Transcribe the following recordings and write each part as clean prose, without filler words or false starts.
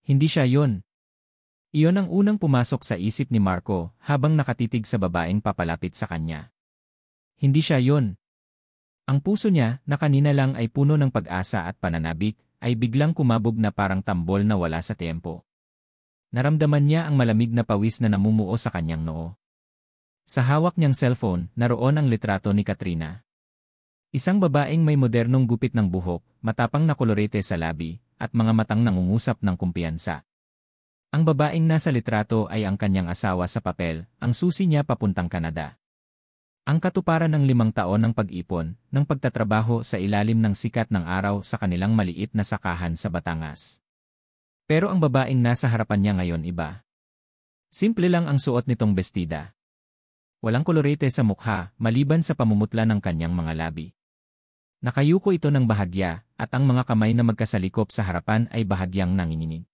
Hindi siya yun. Iyon ang unang pumasok sa isip ni Marco habang nakatitig sa babaeng papalapit sa kanya. Hindi siya yun. Ang puso niya, na kanina lang ay puno ng pag-asa at pananabik, ay biglang kumabog na parang tambol na wala sa tempo. Naramdaman niya ang malamig na pawis na namumuo sa kanyang noo. Sa hawak niyang cellphone, naroon ang litrato ni Katrina. Isang babaeng may modernong gupit ng buhok, matapang na kolorete sa labi, at mga matang nangungusap ng kumpiyansa. Ang babaeng nasa litrato ay ang kanyang asawa sa papel, ang susi niya papuntang Canada. Ang katuparan ng 5 taon ng pag-ipon, ng pagtatrabaho sa ilalim ng sikat ng araw sa kanilang maliit na sakahan sa Batangas. Pero ang babaeng nasa harapan niya ngayon iba. Simple lang ang suot nitong bestida. Walang kolorete sa mukha, maliban sa pamumutla ng kanyang mga labi. Nakayuko ito ng bahagya, at ang mga kamay na magkasalikop sa harapan ay bahagyang nanginginig.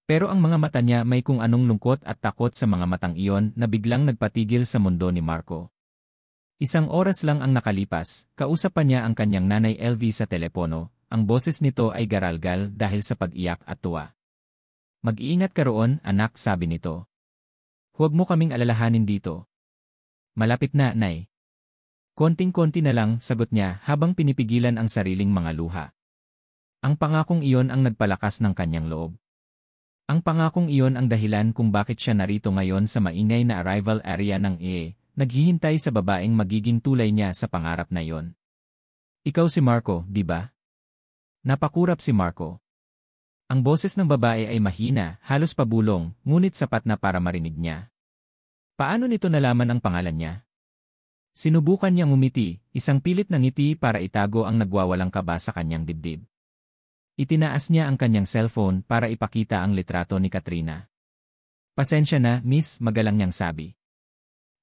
Pero ang mga mata niya may kung anong lungkot at takot sa mga matang iyon na biglang nagpatigil sa mundo ni Marco. Isang oras lang ang nakalipas, kausap pa niya ang kanyang nanay LV sa telepono, ang boses nito ay garalgal dahil sa pag-iyak at tuwa. Mag-iingat ka roon, anak, sabi nito. Huwag mo kaming alalahanin dito. Malapit na, nay. Konting-konti na lang, sagot niya habang pinipigilan ang sariling mga luha. Ang pangakong iyon ang nagpalakas ng kanyang loob. Ang pangakong iyon ang dahilan kung bakit siya narito ngayon sa maingay na arrival area ng naghihintay sa babaeng magiging tulay niya sa pangarap na iyon. Ikaw si Marco, di ba? Napakurap si Marco. Ang boses ng babae ay mahina, halos pabulong, ngunit sapat na para marinig niya. Paano nito nalaman ang pangalan niya? Sinubukan niyang umiti, isang pilit na ngiti para itago ang nagwawalang kaba sa kanyang dibdib. Itinaas niya ang kanyang cellphone para ipakita ang litrato ni Katrina. Pasensya na, miss, magalang niyang sabi.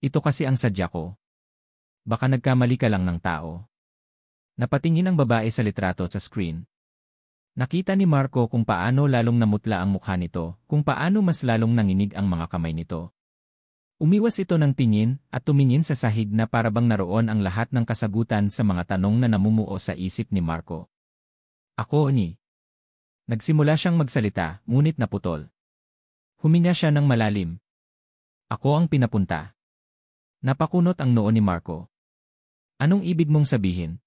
Ito kasi ang sadya ko. Baka nagkamali ka lang ng tao. Napatingin ang babae sa litrato sa screen. Nakita ni Marco kung paano lalong namutla ang mukha nito, kung paano mas lalong nanginig ang mga kamay nito. Umiwas ito ng tingin at tumingin sa sahig na parabang naroon ang lahat ng kasagutan sa mga tanong na namumuo sa isip ni Marco. Ako ni. Nagsimula siyang magsalita, ngunit naputol. Huminga siya ng malalim. Ako ang pinapunta. Napakunot ang noo ni Marco. Anong ibig mong sabihin?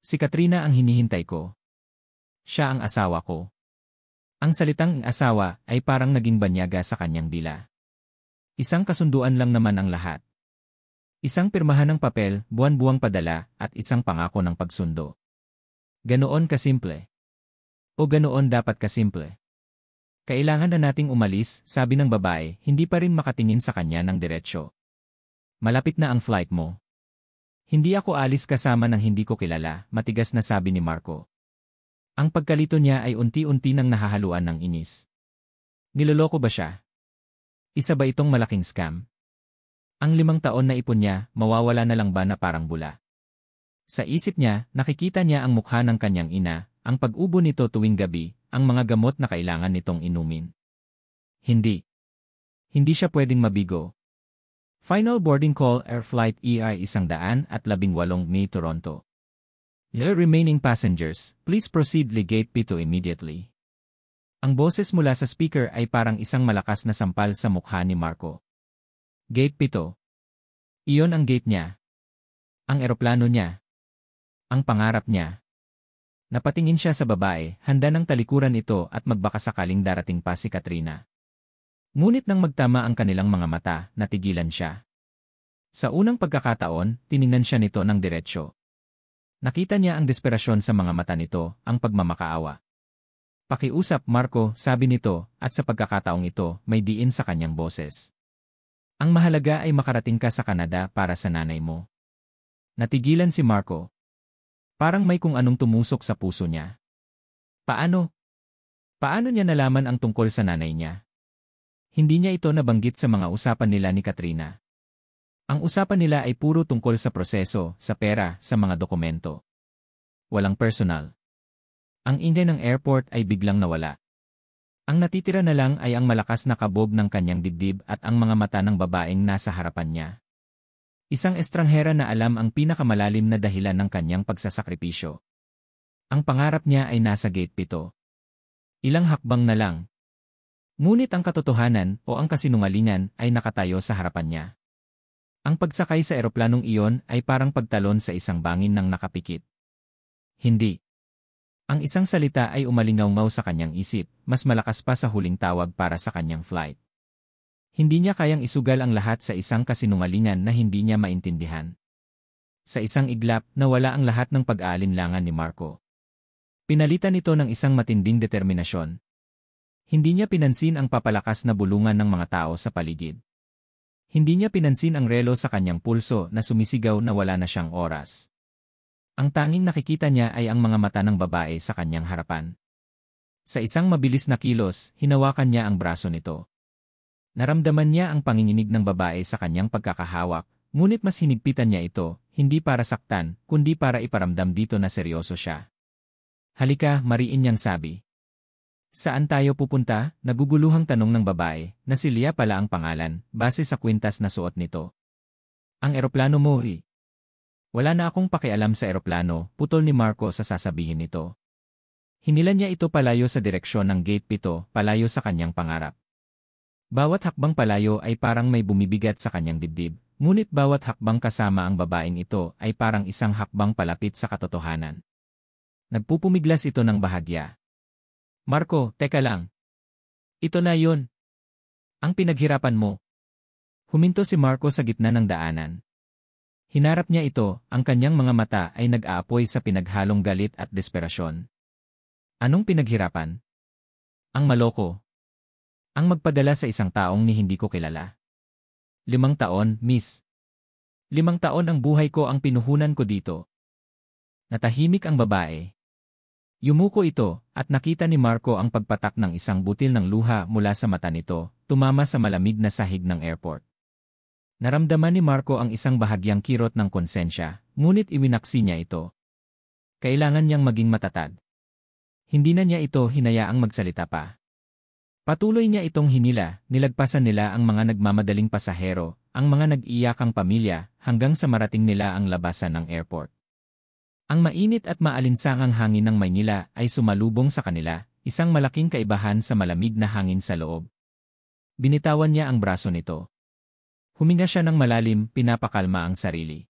Si Katrina ang hinihintay ko. Siya ang asawa ko. Ang salitang asawa ay parang naging banyaga sa kanyang dila. Isang kasunduan lang naman ang lahat. Isang pirmahan ng papel, buwan-buwang padala, at isang pangako ng pagsundo. Ganoon kasimple. O ganoon dapat kasimple. Kailangan na nating umalis, sabi ng babae, hindi pa rin makatingin sa kanya ng diretsyo. Malapit na ang flight mo. Hindi ako alis kasama ng hindi ko kilala, matigas na sabi ni Marco. Ang pagkalito niya ay unti-unti nang nahahaluan ng inis. Niloloko ba siya? Isa ba itong malaking scam? Ang 5 taon na ipon niya, mawawala na lang ba na parang bula? Sa isip niya, nakikita niya ang mukha ng kanyang ina, ang pag-ubo nito tuwing gabi, ang mga gamot na kailangan nitong inumin. Hindi. Hindi siya pwedeng mabigo. Final boarding call Air Flight EI-118 May Toronto. The remaining passengers, please proceed Gate P2 immediately. Ang boses mula sa speaker ay parang isang malakas na sampal sa mukha ni Marco. Gate P2. Iyon ang gate niya. Ang eroplano niya. Ang pangarap niya. Napatingin siya sa babae, handa ng talikuran ito at magbakasakaling darating pa si Katrina. Ngunit nang magtama ang kanilang mga mata, natigilan siya. Sa unang pagkakataon, tiningnan siya nito ng diretsyo. Nakita niya ang desperasyon sa mga mata nito, ang pagmamakaawa. Pakiusap, Marco, sabi nito, at sa pagkakataong ito, may diin sa kanyang boses. Ang mahalaga ay makarating ka sa Canada para sa nanay mo. Natigilan si Marco. Parang may kung anong tumusok sa puso niya. Paano? Paano niya nalaman ang tungkol sa nanay niya? Hindi niya ito nabanggit sa mga usapan nila ni Katrina. Ang usapan nila ay puro tungkol sa proseso, sa pera, sa mga dokumento. Walang personal. Ang ingay ng airport ay biglang nawala. Ang natitira na lang ay ang malakas na kabog ng kanyang dibdib at ang mga mata ng babaeng nasa harapan niya. Isang estranghera na alam ang pinakamalalim na dahilan ng kanyang pagsasakripisyo. Ang pangarap niya ay nasa gate 7. Ilang hakbang na lang. Ngunit ang katotohanan o ang kasinungalingan ay nakatayo sa harapan niya. Ang pagsakay sa eroplanong iyon ay parang pagtalon sa isang bangin ng nakapikit. Hindi. Ang isang salita ay umalingaw-ngaw sa kanyang isip, mas malakas pa sa huling tawag para sa kanyang flight. Hindi niya kayang isugal ang lahat sa isang kasinungalingan na hindi niya maintindihan. Sa isang iglap, nawala ang lahat ng pag-aalinlangan ni Marco. Pinalitan ito ng isang matinding determinasyon. Hindi niya pinansin ang papalakas na bulungan ng mga tao sa paligid. Hindi niya pinansin ang relo sa kanyang pulso na sumisigaw na wala na siyang oras. Ang tanging nakikita niya ay ang mga mata ng babae sa kanyang harapan. Sa isang mabilis na kilos, hinawakan niya ang braso nito. Naramdaman niya ang panginginig ng babae sa kanyang pagkakahawak, ngunit mas hinigpitan niya ito, hindi para saktan, kundi para iparamdam dito na seryoso siya. Halika, mariin niyang sabi. Saan tayo pupunta? Naguguluhang tanong ng babae, na si Leah pala ang pangalan, base sa kwintas na suot nito. Ang eroplano mo, Wala na akong pakialam sa eroplano, putol ni Marco sa sasabihin nito. Hinilan niya ito palayo sa direksyon ng gate 7, palayo sa kanyang pangarap. Bawat hakbang palayo ay parang may bumibigat sa kanyang dibdib, ngunit bawat hakbang kasama ang babaeng ito ay parang isang hakbang palapit sa katotohanan. Nagpupumiglas ito ng bahagya. Marco, teka lang. Ito na yun. Ang pinaghirapan mo. Huminto si Marco sa gitna ng daanan. Hinarap niya ito, ang kanyang mga mata ay nag-aapoy sa pinaghalong galit at desperasyon. Anong pinaghirapan? Ang maloko. Ang magpadala sa isang taong ni hindi ko kilala. 5 taon, miss. 5 taon ang buhay ko ang pinuhunan ko dito. Natahimik ang babae. Yumuko ito, at nakita ni Marco ang pagpatak ng isang butil ng luha mula sa mata nito, tumama sa malamig na sahig ng airport. Naramdaman ni Marco ang isang bahagyang kirot ng konsensya, ngunit iwinaksi niya ito. Kailangan niyang maging matatag. Hindi na niya ito hinayaang magsalita pa. Patuloy niya itong hinila, nilagpasan nila ang mga nagmamadaling pasahero, ang mga nag-iiyakang pamilya, hanggang sa marating nila ang labasan ng airport. Ang mainit at maalinsangang hangin ng Maynila ay sumalubong sa kanila, isang malaking kaibahan sa malamig na hangin sa loob. Binitawan niya ang braso nito. Huminga siya ng malalim, pinapakalma ang sarili.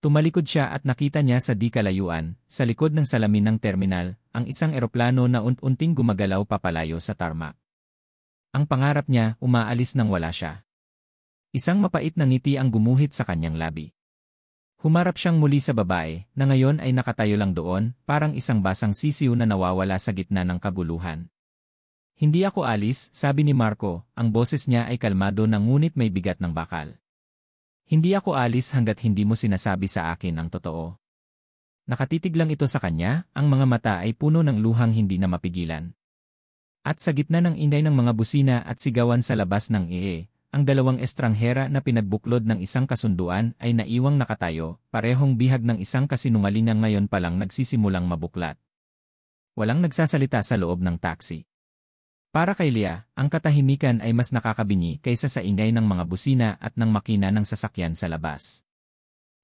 Tumalikod siya at nakita niya sa di kalayuan, sa likod ng salamin ng terminal, ang isang eroplano na unti-unting gumagalaw papalayo sa tarmac. Ang pangarap niya, umaalis nang wala siya. Isang mapait na ngiti ang gumuhit sa kanyang labi. Humarap siyang muli sa babae, na ngayon ay nakatayo lang doon, parang isang basang sisiw na nawawala sa gitna ng kaguluhan. Hindi ako alis, sabi ni Marco, ang boses niya ay kalmado na ngunit may bigat ng bakal. Hindi ako alis hanggat hindi mo sinasabi sa akin ang totoo. Nakatitig lang ito sa kanya, ang mga mata ay puno ng luhang hindi na mapigilan. At sa gitna ng ingay ng mga busina at sigawan sa labas ng ang 2 estranghera na pinagbuklod ng isang kasunduan ay naiwang nakatayo, parehong bihag ng isang kasinungalingang ngayon palang nagsisimulang mabuklat. Walang nagsasalita sa loob ng taxi. Para kay Leah, ang katahimikan ay mas nakakabingi kaysa sa ingay ng mga busina at ng makina ng sasakyan sa labas.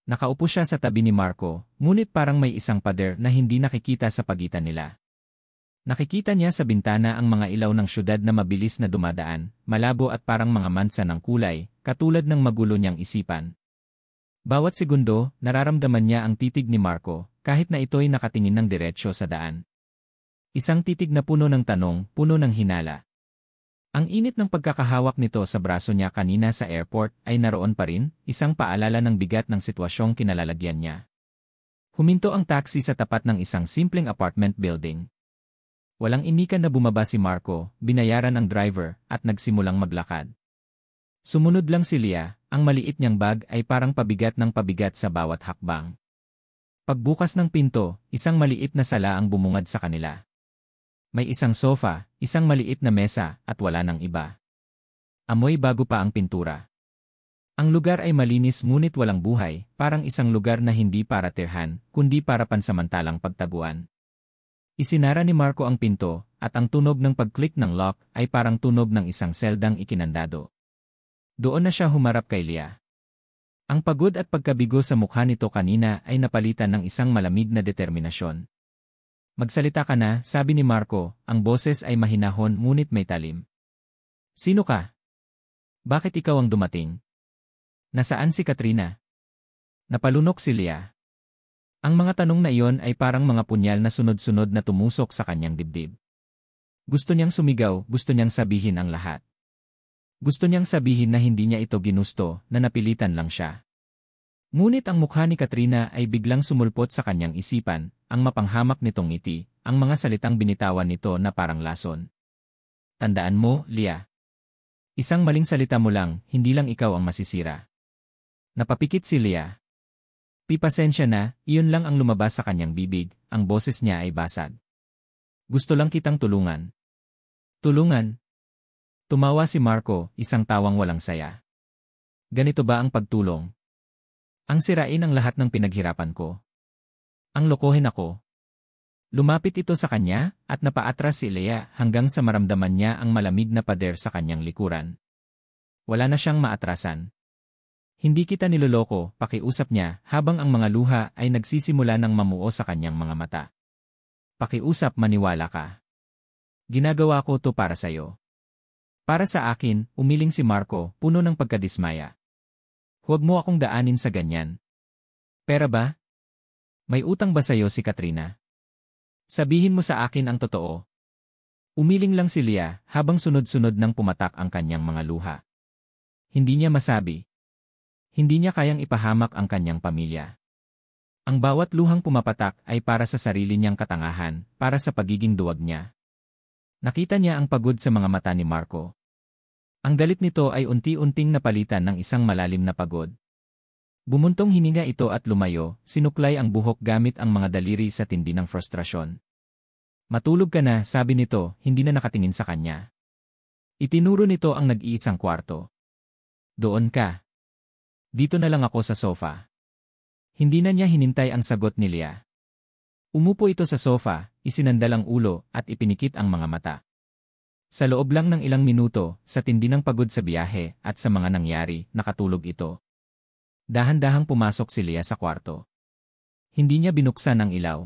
Nakaupo siya sa tabi ni Marco, ngunit parang may isang pader na hindi nakikita sa pagitan nila. Nakikita niya sa bintana ang mga ilaw ng syudad na mabilis na dumadaan, malabo at parang mga mansa ng kulay, katulad ng magulo niyang isipan. Bawat segundo, nararamdaman niya ang titig ni Marco, kahit na ito'y nakatingin ng diretsyo sa daan. Isang titig na puno ng tanong, puno ng hinala. Ang init ng pagkakahawak nito sa braso niya kanina sa airport ay naroon pa rin, isang paalala ng bigat ng sitwasyong kinalalagyan niya. Huminto ang taxi sa tapat ng isang simpleng apartment building. Walang imikan na bumaba si Marco, binayaran ang driver, at nagsimulang maglakad. Sumunod lang si Leah, ang maliit niyang bag ay parang pabigat ng pabigat sa bawat hakbang. Pagbukas ng pinto, isang maliit na sala ang bumungad sa kanila. May isang sofa, isang maliit na mesa, at wala nang iba. Amoy bago pa ang pintura. Ang lugar ay malinis ngunit walang buhay, parang isang lugar na hindi para tirhan, kundi para pansamantalang pagtaguan. Isinara ni Marco ang pinto, at ang tunog ng pag-click ng lock ay parang tunog ng isang seldang ikinandado. Doon na siya humarap kay Leah. Ang pagod at pagkabigo sa mukha nito kanina ay napalitan ng isang malamig na determinasyon. Magsalita ka na, sabi ni Marco, ang boses ay mahinahon ngunit may talim. Sino ka? Bakit ikaw ang dumating? Nasaan si Katrina? Napalunok si Leah. Ang mga tanong na iyon ay parang mga punyal na sunod-sunod na tumusok sa kanyang dibdib. Gusto niyang sumigaw, gusto niyang sabihin ang lahat. Gusto niyang sabihin na hindi niya ito ginusto, na napilitan lang siya. Ngunit ang mukha ni Katrina ay biglang sumulpot sa kanyang isipan, ang mapanghamak nitong ngiti, ang mga salitang binitawan nito na parang lason. Tandaan mo, Leah. Isang maling salita mo lang, hindi lang ikaw ang masisira. Napapikit si Leah. Pasensya na, iyon lang ang lumabas sa kanyang bibig, ang boses niya ay basag. Gusto lang kitang tulungan. Tulungan? Tumawa si Marco, isang tawang walang saya. Ganito ba ang pagtulong? Ang sirain ang lahat ng pinaghirapan ko. Ang lokohin ako. Lumapit ito sa kanya, at napaatras si Leah hanggang sa maramdaman niya ang malamig na pader sa kanyang likuran. Wala na siyang maatrasan. Hindi kita niloloko, pakiusap niya, habang ang mga luha ay nagsisimula ng mamuo sa kanyang mga mata. Pakiusap, maniwala ka. Ginagawa ko to para sa'yo. Para sa akin, umiling si Marco, puno ng pagkadismaya. Huwag mo akong daanin sa ganyan. Pera ba? May utang ba sa'yo si Katrina? Sabihin mo sa akin ang totoo. Umiling lang si Leah habang sunod-sunod nang pumatak ang kanyang mga luha. Hindi niya masabi. Hindi niya kayang ipahamak ang kanyang pamilya. Ang bawat luhang pumapatak ay para sa sarili niyang katangahan, para sa pagiging duwag niya. Nakita niya ang pagod sa mga mata ni Marco. Ang galit nito ay unti-unting napalitan ng isang malalim na pagod. Bumuntong hininga ito at lumayo, sinuklay ang buhok gamit ang mga daliri sa tindi ng frustrasyon. Matulog ka na, sabi nito, hindi na nakatingin sa kanya. Itinuro nito ang nag-iisang kwarto. Doon ka. Dito na lang ako sa sofa. Hindi na niya hinintay ang sagot ni Leah. Umupo ito sa sofa, isinandal ang ulo at ipinikit ang mga mata. Sa loob lang ng ilang minuto, sa tindi ng pagod sa biyahe at sa mga nangyari, nakatulog ito. Dahan-dahang pumasok si Leah sa kwarto. Hindi niya binuksan ang ilaw.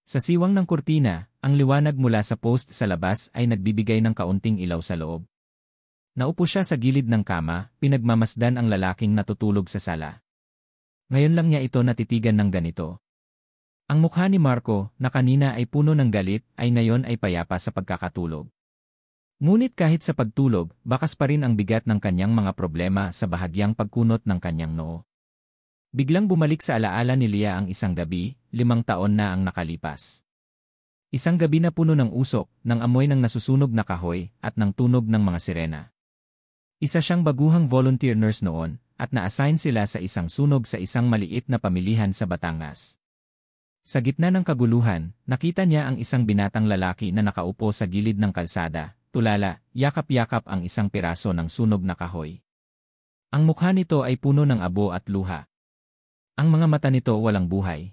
Sa siwang ng kurtina, ang liwanag mula sa post sa labas ay nagbibigay ng kaunting ilaw sa loob. Naupo siya sa gilid ng kama, pinagmamasdan ang lalaking natutulog sa sala. Ngayon lang niya ito natitigan ng ganito. Ang mukha ni Marco, na kanina ay puno ng galit, ay ngayon ay payapa sa pagkakatulog. Ngunit kahit sa pagtulog, bakas pa rin ang bigat ng kanyang mga problema sa bahagyang pagkunot ng kanyang noo. Biglang bumalik sa alaala ni Leah ang isang gabi, 5 taon na ang nakalipas. Isang gabi na puno ng usok, ng amoy ng nasusunog na kahoy, at ng tunog ng mga sirena. Isa siyang baguhang volunteer nurse noon, at na-assign sila sa isang sunog sa isang maliit na pamilihan sa Batangas. Sa gitna ng kaguluhan, nakita niya ang isang binatang lalaki na nakaupo sa gilid ng kalsada, tulala, yakap-yakap ang isang piraso ng sunog na kahoy. Ang mukha nito ay puno ng abo at luha. Ang mga mata nito walang buhay.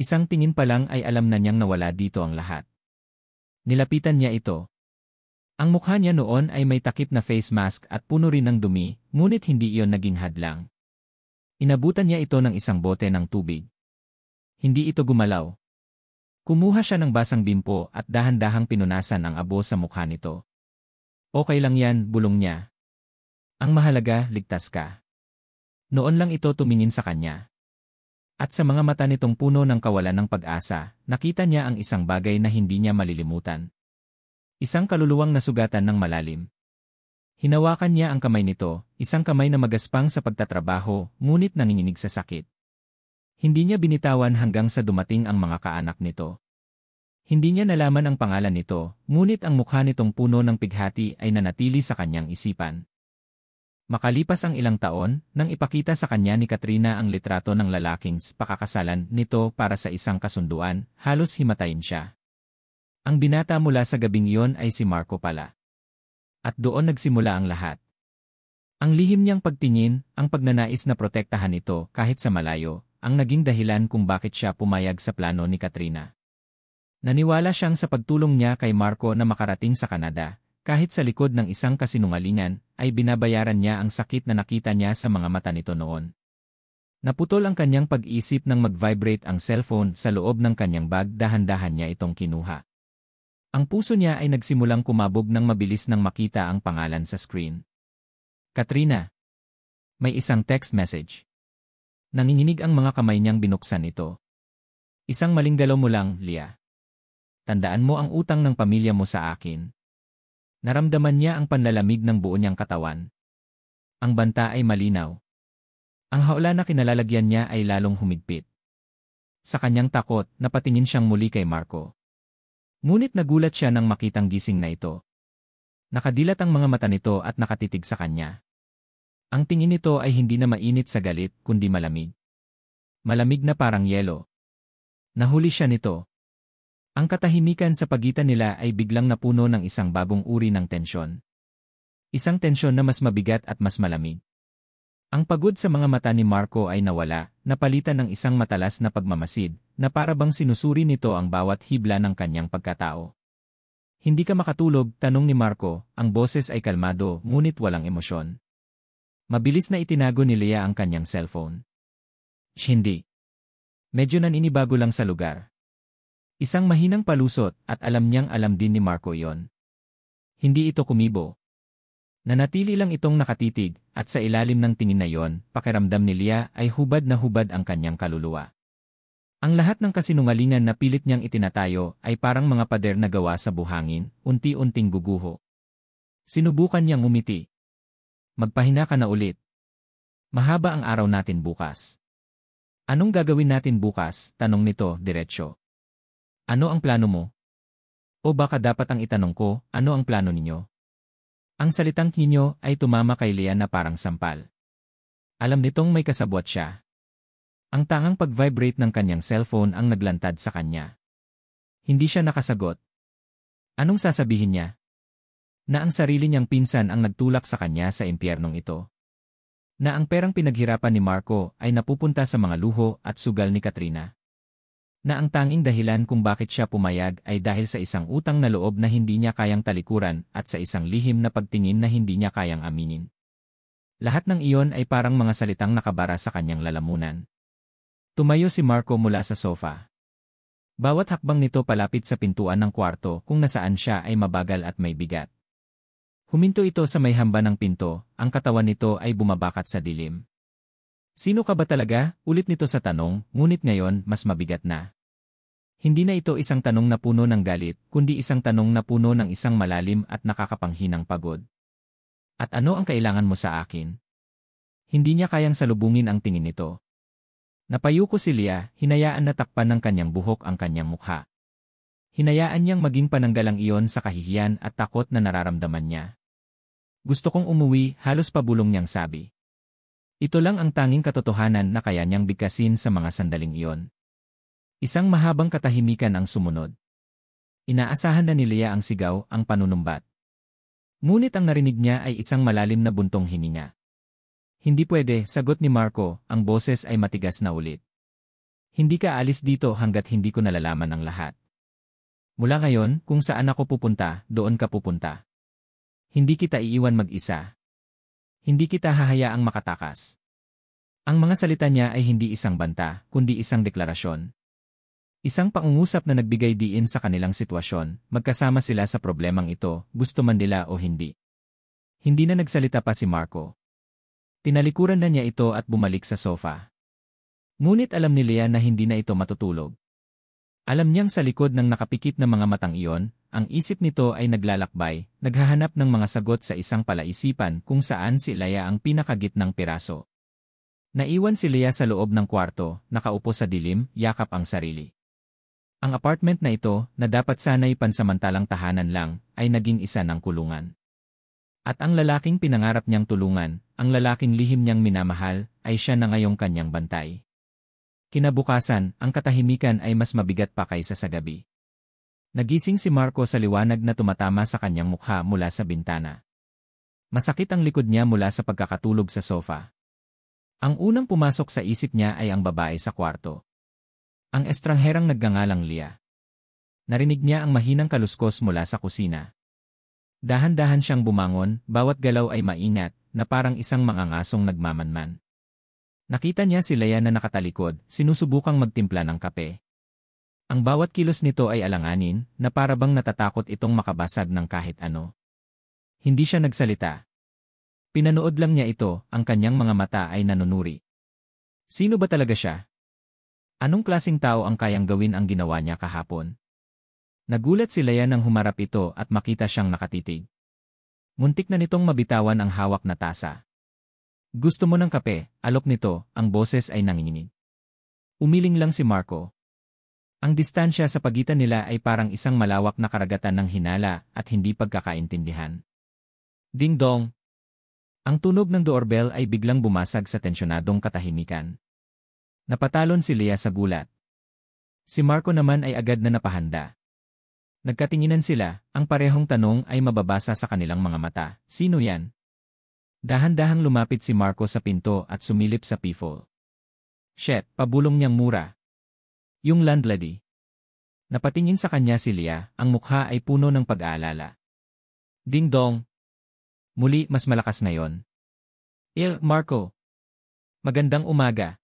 Isang tingin pa lang ay alam na niyang nawala dito ang lahat. Nilapitan niya ito. Ang mukha niya noon ay may takip na face mask at puno rin ng dumi, ngunit hindi iyon naging hadlang. Inabutan niya ito ng isang bote ng tubig. Hindi ito gumalaw. Kumuha siya ng basang bimpo at dahan-dahang pinunasan ang abo sa mukha nito. Okay lang yan, bulong niya. Ang mahalaga, ligtas ka. Noon lang ito tumingin sa kanya. At sa mga mata nitong puno ng kawalan ng pag-asa, nakita niya ang isang bagay na hindi niya malilimutan. Isang kaluluwang nasugatan ng malalim. Hinawakan niya ang kamay nito, isang kamay na magaspang sa pagtatrabaho, ngunit nanginginig sa sakit. Hindi niya binitawan hanggang sa dumating ang mga kaanak nito. Hindi niya nalaman ang pangalan nito, ngunit ang mukha nitong puno ng pighati ay nanatili sa kanyang isipan. Makalipas ang ilang taon, nang ipakita sa kanya ni Katrina ang litrato ng lalaking pakakasalan nito para sa isang kasunduan, halos himatayin siya. Ang binata mula sa gabing iyon ay si Marco pala. At doon nagsimula ang lahat. Ang lihim niyang pagtingin, ang pagnanais na protektahan ito kahit sa malayo, ang naging dahilan kung bakit siya pumayag sa plano ni Katrina. Naniwala siyang sa pagtulong niya kay Marco na makarating sa Canada, kahit sa likod ng isang kasinungalingan, ay binabayaran niya ang sakit na nakita niya sa mga mata nito noon. Naputol ang kanyang pag-isip nang mag-vibrate ang cellphone sa loob ng kanyang bag, dahan-dahan niya itong kinuha. Ang puso niya ay nagsimulang kumabog ng mabilis nang makita ang pangalan sa screen. Katrina. May isang text message. Nanginginig ang mga kamay niyang binuksan ito. Isang maling galaw mo lang, Leah. Tandaan mo ang utang ng pamilya mo sa akin. Naramdaman niya ang panlalamig ng buo niyang katawan. Ang banta ay malinaw. Ang hawla na kinalalagyan niya ay lalong humigpit. Sa kanyang takot, napatingin siyang muli kay Marco. Ngunit nagulat siya nang makitang gising na ito. Nakadilat ang mga mata nito at nakatitig sa kanya. Ang tingin nito ay hindi na mainit sa galit, kundi malamig. Malamig na parang yelo. Nahuli siya nito. Ang katahimikan sa pagitan nila ay biglang napuno ng isang bagong uri ng tensyon. Isang tensyon na mas mabigat at mas malamig. Ang pagod sa mga mata ni Marco ay nawala, napalitan ng isang matalas na pagmamasid, na para bang sinusuri nito ang bawat hibla ng kanyang pagkatao. Hindi ka makatulog, tanong ni Marco, ang boses ay kalmado, ngunit walang emosyon. Mabilis na itinago ni Leah ang kanyang cellphone. Hindi. Medyo naninibago lang sa lugar. Isang mahinang palusot at alam niyang alam din ni Marco iyon. Hindi ito kumibo. Nanatili lang itong nakatitig at sa ilalim ng tingin na yon, pakiramdam ni Leah ay hubad na hubad ang kanyang kaluluwa. Ang lahat ng kasinungalingan na pilit niyang itinatayo ay parang mga pader na gawa sa buhangin, unti-unting guguho. Sinubukan niyang umiti. Magpahinga ka na ulit. Mahaba ang araw natin bukas. Anong gagawin natin bukas? Tanong nito, diretsyo. Ano ang plano mo? O baka dapat ang itanong ko, ano ang plano ninyo? Ang salitang ninyo ay tumama kay Leah na parang sampal. Alam nitong may kasabwat siya. Ang tangang pag-vibrate ng kanyang cellphone ang naglantad sa kanya. Hindi siya nakasagot. Anong sasabihin niya? Na ang sarili niyang pinsan ang nagtulak sa kanya sa impyernong ito. Na ang perang pinaghirapan ni Marco ay napupunta sa mga luho at sugal ni Katrina. Na ang tanging dahilan kung bakit siya pumayag ay dahil sa isang utang na loob na hindi niya kayang talikuran at sa isang lihim na pagtingin na hindi niya kayang aminin. Lahat ng iyon ay parang mga salitang nakabara sa kanyang lalamunan. Tumayo si Marco mula sa sofa. Bawat hakbang nito palapit sa pintuan ng kwarto kung nasaan siya ay mabagal at may bigat. Huminto ito sa may hamba ng pinto, ang katawan nito ay bumabakat sa dilim. Sino ka ba talaga? Ulit nito sa tanong, ngunit ngayon mas mabigat na. Hindi na ito isang tanong na puno ng galit, kundi isang tanong na puno ng isang malalim at nakakapanghinang pagod. At ano ang kailangan mo sa akin? Hindi niya kayang salubungin ang tingin nito. Napayuko si Leah, hinayaan na takpan ng kanyang buhok ang kanyang mukha. Hinayaan niyang maging pananggalang iyon sa kahihiyan at takot na nararamdaman niya. Gusto kong umuwi, halos pabulong niyang sabi. Ito lang ang tanging katotohanan na kaya niyang bigkasin sa mga sandaling iyon. Isang mahabang katahimikan ang sumunod. Inaasahan na ni Leah ang sigaw, ang panunumbat. Ngunit ang narinig niya ay isang malalim na buntong hininga. Hindi pwede, sagot ni Marco, ang boses ay matigas na ulit. Hindi ka alis dito hanggat hindi ko nalalaman ang lahat. Mula ngayon, kung saan ako pupunta, doon ka pupunta. Hindi kita iiwan mag-isa. Hindi kita hahayaang makatakas. Ang mga salita niya ay hindi isang banta, kundi isang deklarasyon. Isang pangungusap na nagbigay diin sa kanilang sitwasyon, magkasama sila sa problemang ito, gusto man nila o hindi. Hindi na nagsalita pa si Marco. Tinalikuran na niya ito at bumalik sa sofa. Ngunit alam ni Leah na hindi na ito matutulog. Alam niyang sa likod ng nakapikit na mga matang iyon, ang isip nito ay naglalakbay, naghahanap ng mga sagot sa isang palaisipan kung saan si Leah ang pinakagitnang piraso. Naiwan si Leah sa loob ng kwarto, nakaupo sa dilim, yakap ang sarili. Ang apartment na ito, na dapat sana'y pansamantalang tahanan lang, ay naging isa ng kulungan. At ang lalaking pinangarap niyang tulungan, ang lalaking lihim niyang minamahal, ay siya na ngayong kanyang bantay. Kinabukasan, ang katahimikan ay mas mabigat pa kaysa sa gabi. Nagising si Marco sa liwanag na tumatama sa kanyang mukha mula sa bintana. Masakit ang likod niya mula sa pagkakatulog sa sofa. Ang unang pumasok sa isip niya ay ang babae sa kwarto. Ang estrangherang nagngangalang Leah. Narinig niya ang mahinang kaluskos mula sa kusina. Dahan-dahan siyang bumangon, bawat galaw ay maingat, na parang isang mangangasong nagmamanman. Nakita niya si Leah na nakatalikod, sinusubukang magtimpla ng kape. Ang bawat kilos nito ay alanganin, na parabang natatakot itong makabasag ng kahit ano. Hindi siya nagsalita. Pinanood lang niya ito, ang kanyang mga mata ay nanunuri. Sino ba talaga siya? Anong klaseng tao ang kayang gawin ang ginawa niya kahapon? Nagulat si Leia nang humarap ito at makita siyang nakatitig. Muntik na nitong mabitawan ang hawak na tasa. Gusto mo ng kape, alok nito, ang boses ay nanginginig. Umiling lang si Marco. Ang distansya sa pagitan nila ay parang isang malawak na karagatan ng hinala at hindi pagkakaintindihan. Ding dong! Ang tunog ng doorbell ay biglang bumasag sa tensyonadong katahimikan. Napatalon si Leia sa gulat. Si Marco naman ay agad na napahanda. Nagkatinginan sila, ang parehong tanong ay mababasa sa kanilang mga mata. Sino yan? Dahan-dahang lumapit si Marco sa pinto at sumilip sa peephole. Shit, pabulong niyang mura. Yung landlady. Napatingin sa kanya si Leia, ang mukha ay puno ng pag-aalala. Ding dong! Muli mas malakas na yon. Marco. Magandang umaga.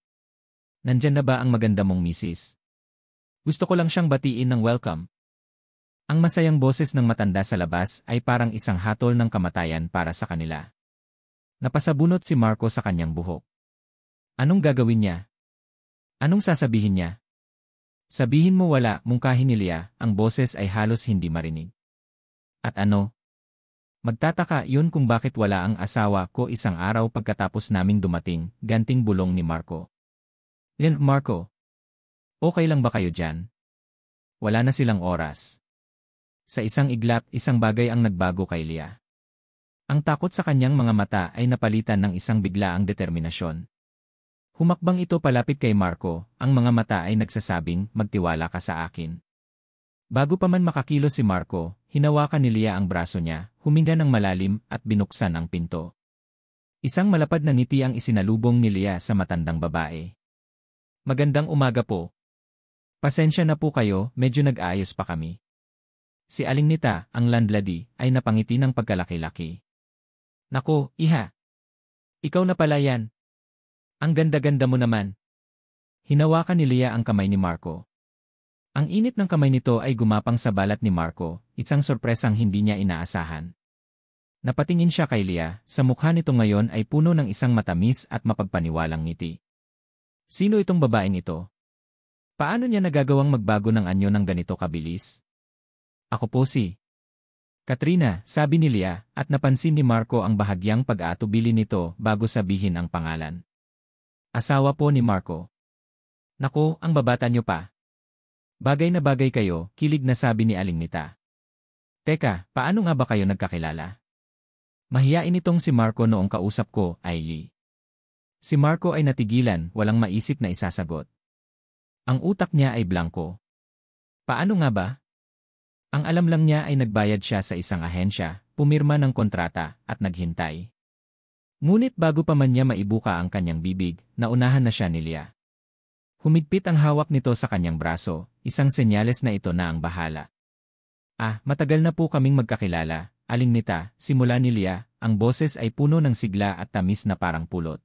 Nandyan na ba ang maganda mong misis? Gusto ko lang siyang batiin ng welcome. Ang masayang boses ng matanda sa labas ay parang isang hatol ng kamatayan para sa kanila. Napasabunot si Marco sa kanyang buhok. Anong gagawin niya? Anong sasabihin niya? Sabihin mo wala, mungkahin ni Leia, ang boses ay halos hindi marinig. At ano? Magtataka yun kung bakit wala ang asawa ko isang araw pagkatapos naming dumating, ganting bulong ni Marco. Marco. Okay lang ba kayo dyan? Wala na silang oras. Sa isang iglap, isang bagay ang nagbago kay Leia. Ang takot sa kanyang mga mata ay napalitan ng isang biglaang determinasyon. Humakbang ito palapit kay Marco, ang mga mata ay nagsasabing, magtiwala ka sa akin. Bago pa man makakilos si Marco, hinawakan ni Leia ang braso niya, huminga ng malalim at binuksan ang pinto. Isang malapad na ngiti ang isinalubong ni Leia sa matandang babae. Magandang umaga po. Pasensya na po kayo, medyo nag-aayos pa kami. Si Aling Nita, ang landlady, ay napangiti ng pagkalaki-laki. Nako, iha. Ikaw na pala yan. Ang ganda-ganda mo naman. Hinawakan ni Leia ang kamay ni Marco. Ang init ng kamay nito ay gumapang sa balat ni Marco, isang sorpresang hindi niya inaasahan. Napatingin siya kay Leia, sa mukha nito ngayon ay puno ng isang matamis at mapagpaniwalang ngiti. Sino itong babaeng ito? Paano niya nagagawang magbago ng anyo ng ganito kabilis? Ako po si Katrina, sabi ni Leia, at napansin ni Marco ang bahagyang pag-aatubili nito bago sabihin ang pangalan. Asawa po ni Marco. Nako, ang babata niyo pa. Bagay na bagay kayo, kilig na sabi ni Aling Nita. Teka, paano nga ba kayo nagkakilala? Mahiyain itong si Marco noong kausap ko, Ailey. Si Marco ay natigilan, walang maisip na isasagot. Ang utak niya ay blanko. Paano nga ba? Ang alam lang niya ay nagbayad siya sa isang ahensya, pumirma ng kontrata, at naghintay. Ngunit bago pa man niya maibuka ang kanyang bibig, naunahan na siya ni Leia. Humigpit ang hawak nito sa kanyang braso, isang senyales na ito na ang bahala. Matagal na po kaming magkakilala, Aling Nita, simula ni Leia, ang boses ay puno ng sigla at tamis na parang pulot.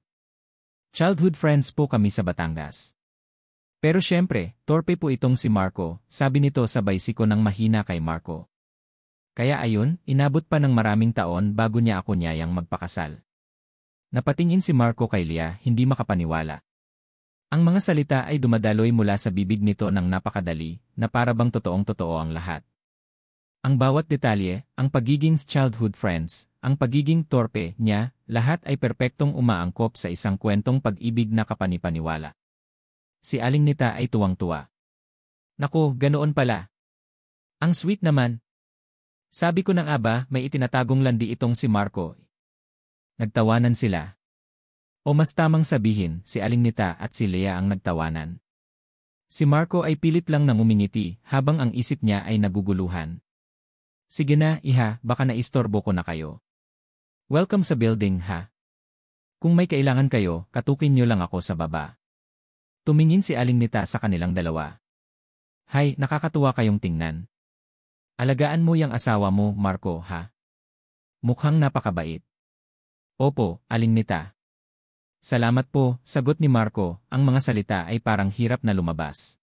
Childhood friends po kami sa Batangas. Pero syempre, torpe po itong si Marco, sabi nito sabay siko ng mahina kay Marco. Kaya ayun, inabot pa ng maraming taon bago niya ako niyayang magpakasal. Napatingin si Marco kay Leia, hindi makapaniwala. Ang mga salita ay dumadaloy mula sa bibig nito ng napakadali, na parabang totoong-totoo ang lahat. Ang bawat detalye, ang pagiging childhood friends, ang pagiging torpe niya, lahat ay perpektong umaangkop sa isang kwentong pag-ibig na kapanipaniwala. Si Aling Nita ay tuwang-tuwa. Naku, ganoon pala. Ang sweet naman. Sabi ko nang aba, may itinatagong landi itong si Marco. Nagtawanan sila. O mas tamang sabihin, si Aling Nita at si Leia ang nagtawanan. Si Marco ay pilit lang nang umingiti habang ang isip niya ay naguguluhan. Sige na, iha, baka naistorbo ko na kayo. Welcome sa building, ha? Kung may kailangan kayo, katukin niyo lang ako sa baba. Tumingin si Aling Nita sa kanilang dalawa. Hay, nakakatuwa kayong tingnan. Alagaan mo yang asawa mo, Marco, ha? Mukhang napakabait. Opo, Aling Nita. Salamat po, sagot ni Marco, ang mga salita ay parang hirap na lumabas.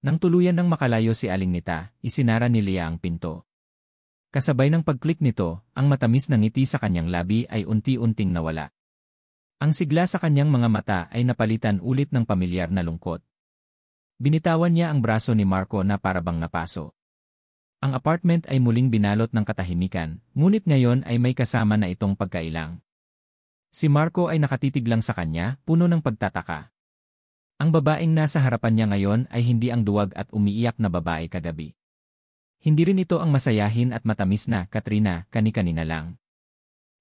Nang tuluyan ng makalayo si Aling Nita, isinara ni Leah ang pinto. Kasabay ng pag-click nito, ang matamis na ngiti sa kanyang labi ay unti-unting nawala. Ang sigla sa kanyang mga mata ay napalitan ulit ng pamilyar na lungkot. Binitawan niya ang braso ni Marco na parabang napaso. Ang apartment ay muling binalot ng katahimikan, ngunit ngayon ay may kasama na itong pagkailang. Si Marco ay nakatitig lang sa kanya, puno ng pagtataka. Ang babaeng nasa harapan niya ngayon ay hindi ang duwag at umiiyak na babae kagabi. Hindi rin ito ang masayahin at matamis na Katrina kani-kanina lang.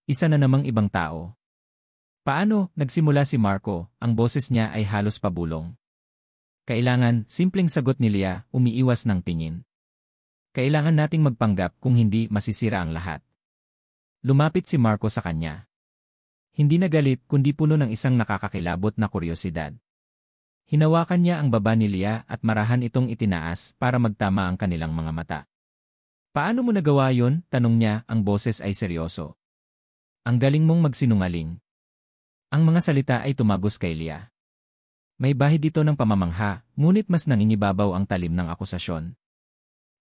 Isa na namang ibang tao. Paano? Nagsimula si Marco, ang boses niya ay halos pabulong. Kailangan, simpleng sagot ni Leah, umiiwas ng tingin. Kailangan nating magpanggap kung hindi masisira ang lahat. Lumapit si Marco sa kanya. Hindi na galit kundi puno ng isang nakakakilabot na kuryosidad. Hinawakan niya ang baba ni Leah at marahan itong itinaas para magtama ang kanilang mga mata. Paano mo nagawa yon? Tanong niya, ang boses ay seryoso. Ang galing mong magsinungaling. Ang mga salita ay tumagos kay Leah. May bahid dito ng pamamangha, ngunit mas nangingibabaw ang talim ng akusasyon.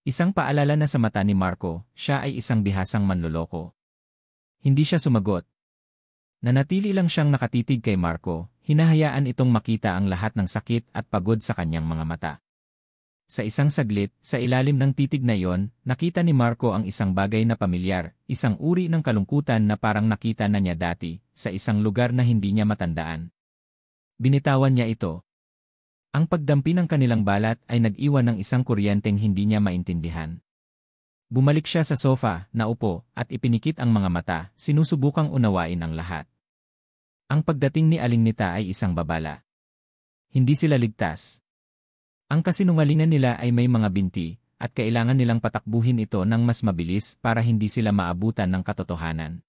Isang paalala na sa mata ni Marco, siya ay isang bihasang manloloko. Hindi siya sumagot. Nanatili lang siyang nakatitig kay Marco, hinahayaan itong makita ang lahat ng sakit at pagod sa kanyang mga mata. Sa isang saglit, sa ilalim ng titig na iyon, nakita ni Marco ang isang bagay na pamilyar, isang uri ng kalungkutan na parang nakita na niya dati, sa isang lugar na hindi niya matandaan. Binitawan niya ito. Ang pagdampi ng kanilang balat ay nag-iwan ng isang kuryenteng hindi niya maintindihan. Bumalik siya sa sofa, naupo, at ipinikit ang mga mata, sinusubukang unawain ang lahat. Ang pagdating ni Aling Nita ay isang babala. Hindi sila ligtas. Ang kasinungalingan nila ay may mga binti, at kailangan nilang patakbuhin ito ng mas mabilis para hindi sila maabutan ng katotohanan.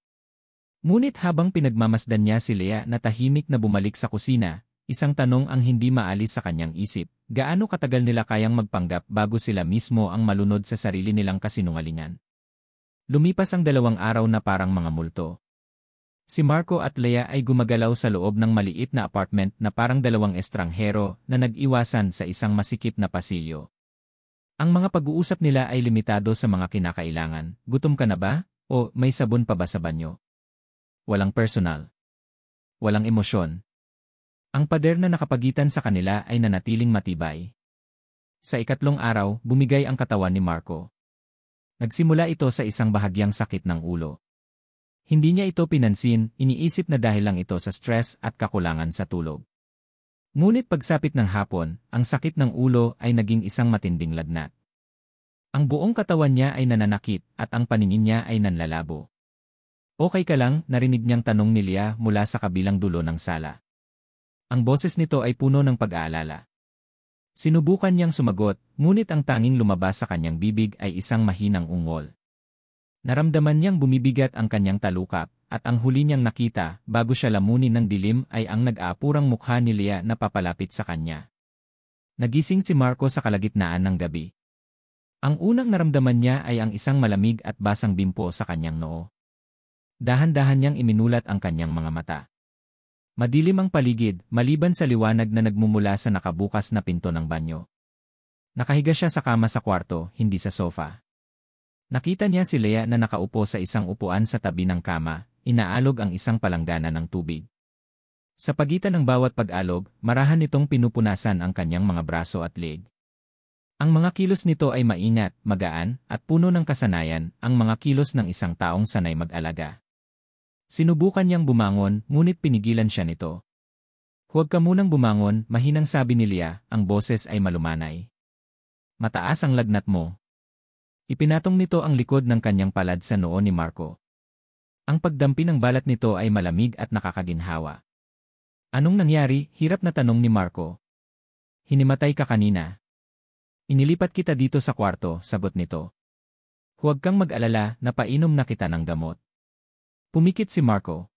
Ngunit habang pinagmamasdan niya si Leah na tahimik na bumalik sa kusina, isang tanong ang hindi maalis sa kanyang isip, gaano katagal nila kayang magpanggap bago sila mismo ang malunod sa sarili nilang kasinungalingan? Lumipas ang 2 araw na parang mga multo. Si Marco at Leah ay gumagalaw sa loob ng maliit na apartment na parang 2 estranghero na nag-iwasan sa isang masikip na pasilyo. Ang mga pag-uusap nila ay limitado sa mga kinakailangan. Gutom ka na ba? O may sabon pa ba sa banyo? Walang personal. Walang emosyon. Ang pader na nakapagitan sa kanila ay nanatiling matibay. Sa 3 araw, bumigay ang katawan ni Marco. Nagsimula ito sa isang bahagyang sakit ng ulo. Hindi niya ito pinansin, iniisip na dahil lang ito sa stress at kakulangan sa tulog. Ngunit pagsapit ng hapon, ang sakit ng ulo ay naging isang matinding lagnat. Ang buong katawan niya ay nananakit at ang paningin niya ay nanlalabo. Okay ka lang? Narinig niyang tanong ni Leah mula sa kabilang dulo ng sala. Ang boses nito ay puno ng pag-aalala. Sinubukan niyang sumagot, ngunit ang tanging lumabas sa kanyang bibig ay isang mahinang ungol. Naramdaman niyang bumibigat ang kanyang talukap, at ang huli niyang nakita, bago siya lamunin ng dilim ay ang nag-aapurang mukha ni Leah na papalapit sa kanya. Nagising si Marco sa kalagitnaan ng gabi. Ang unang naramdaman niya ay ang isang malamig at basang bimpo sa kanyang noo. Dahan-dahan niyang iminulat ang kanyang mga mata. Madilim ang paligid, maliban sa liwanag na nagmumula sa nakabukas na pinto ng banyo. Nakahiga siya sa kama sa kwarto, hindi sa sofa. Nakita niya si Leah na nakaupo sa isang upuan sa tabi ng kama, inaalog ang isang palanggana ng tubig. Sa pagitan ng bawat pag-alog, marahan nitong pinupunasan ang kanyang mga braso at leg. Ang mga kilos nito ay maingat, magaan, at puno ng kasanayan, ang mga kilos ng isang taong sanay mag-alaga. Sinubukan niyang bumangon, ngunit pinigilan siya nito. Huwag ka munang bumangon, mahinang sabi ni Leah, ang boses ay malumanay. Mataas ang lagnat mo. Ipinatong nito ang likod ng kanyang palad sa noo ni Marco. Ang pagdampi ng balat nito ay malamig at nakakaginhawa. Anong nangyari? Hirap na tanong ni Marco. Hinimatay ka kanina. Inilipat kita dito sa kwarto, sagot nito. Huwag kang mag-alala, napainom na kita ng gamot. Pumikit si Marco.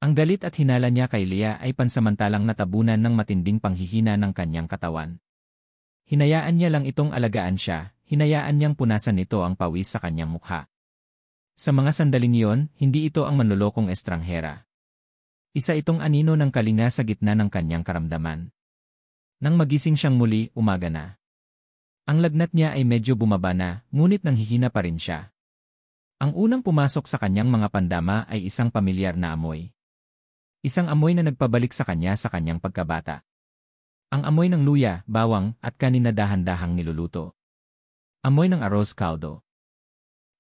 Ang galit at hinala niya kay Leah ay pansamantalang natabunan ng matinding panghihina ng kanyang katawan. Hinayaan niya lang itong alagaan siya. Hinayaan niyang punasan nito ang pawis sa kanyang mukha. Sa mga sandaling iyon, hindi ito ang manlolokong estranghera. Isa itong anino ng kalinga sa gitna ng kanyang karamdaman. Nang magising siyang muli, umaga na. Ang lagnat niya ay medyo bumaba na, ngunit nanghihina pa rin siya. Ang unang pumasok sa kanyang mga pandama ay isang pamilyar na amoy. Isang amoy na nagpabalik sa kanyang pagkabata. Ang amoy ng luya, bawang, at kanina dahan-dahang niluluto. Amoy ng arroz caldo.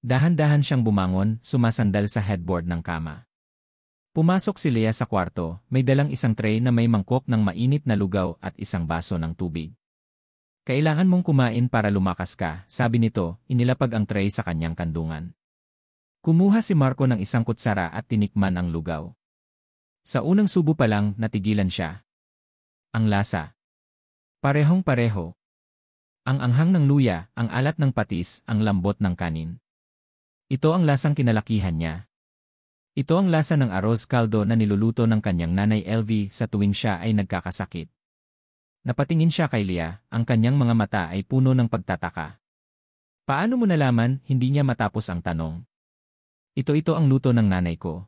Dahan-dahan siyang bumangon, sumasandal sa headboard ng kama. Pumasok si Leah sa kwarto, may dalang isang tray na may mangkok ng mainit na lugaw at isang baso ng tubig. Kailangan mong kumain para lumakas ka, sabi nito, inilapag ang tray sa kanyang kandungan. Kumuha si Marco ng isang kutsara at tinikman ang lugaw. Sa unang subo pa lang, natigilan siya. Ang lasa. Parehong-pareho. Ang anghang ng luya, ang alat ng patis, ang lambot ng kanin. Ito ang lasang kinalakihan niya. Ito ang lasa ng arroz caldo na niluluto ng kanyang nanay LV sa tuwing siya ay nagkakasakit. Napatingin siya kay Leah, ang kanyang mga mata ay puno ng pagtataka. Paano mo nalaman, hindi niya matapos ang tanong. Ito ang luto ng nanay ko.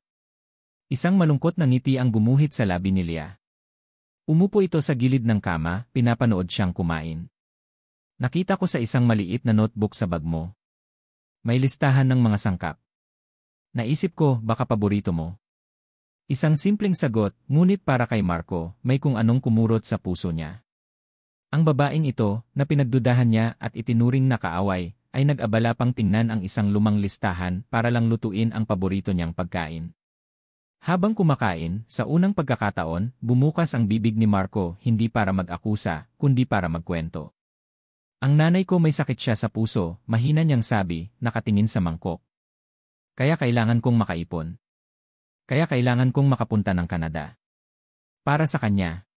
Isang malungkot na ngiti ang gumuhit sa labi ni Leah. Umupo ito sa gilid ng kama, pinapanood siyang kumain. Nakita ko sa isang maliit na notebook sa bag mo. May listahan ng mga sangkap. Naisip ko, baka paborito mo. Isang simpleng sagot, ngunit para kay Marco, may kung anong kumurot sa puso niya. Ang babaeng ito, na pinagdudahan niya at itinuring na kaaway, ay nag-abala pang tingnan ang isang lumang listahan para lang lutuin ang paborito niyang pagkain. Habang kumakain, sa unang pagkakataon, bumukas ang bibig ni Marco hindi para mag-akusa, kundi para magkwento. Ang nanay ko may sakit siya sa puso, mahina niyang sabi, nakatingin sa mangkok. Kaya kailangan kong makaipon. Kaya kailangan kong makapunta ng Canada. Para sa kanya.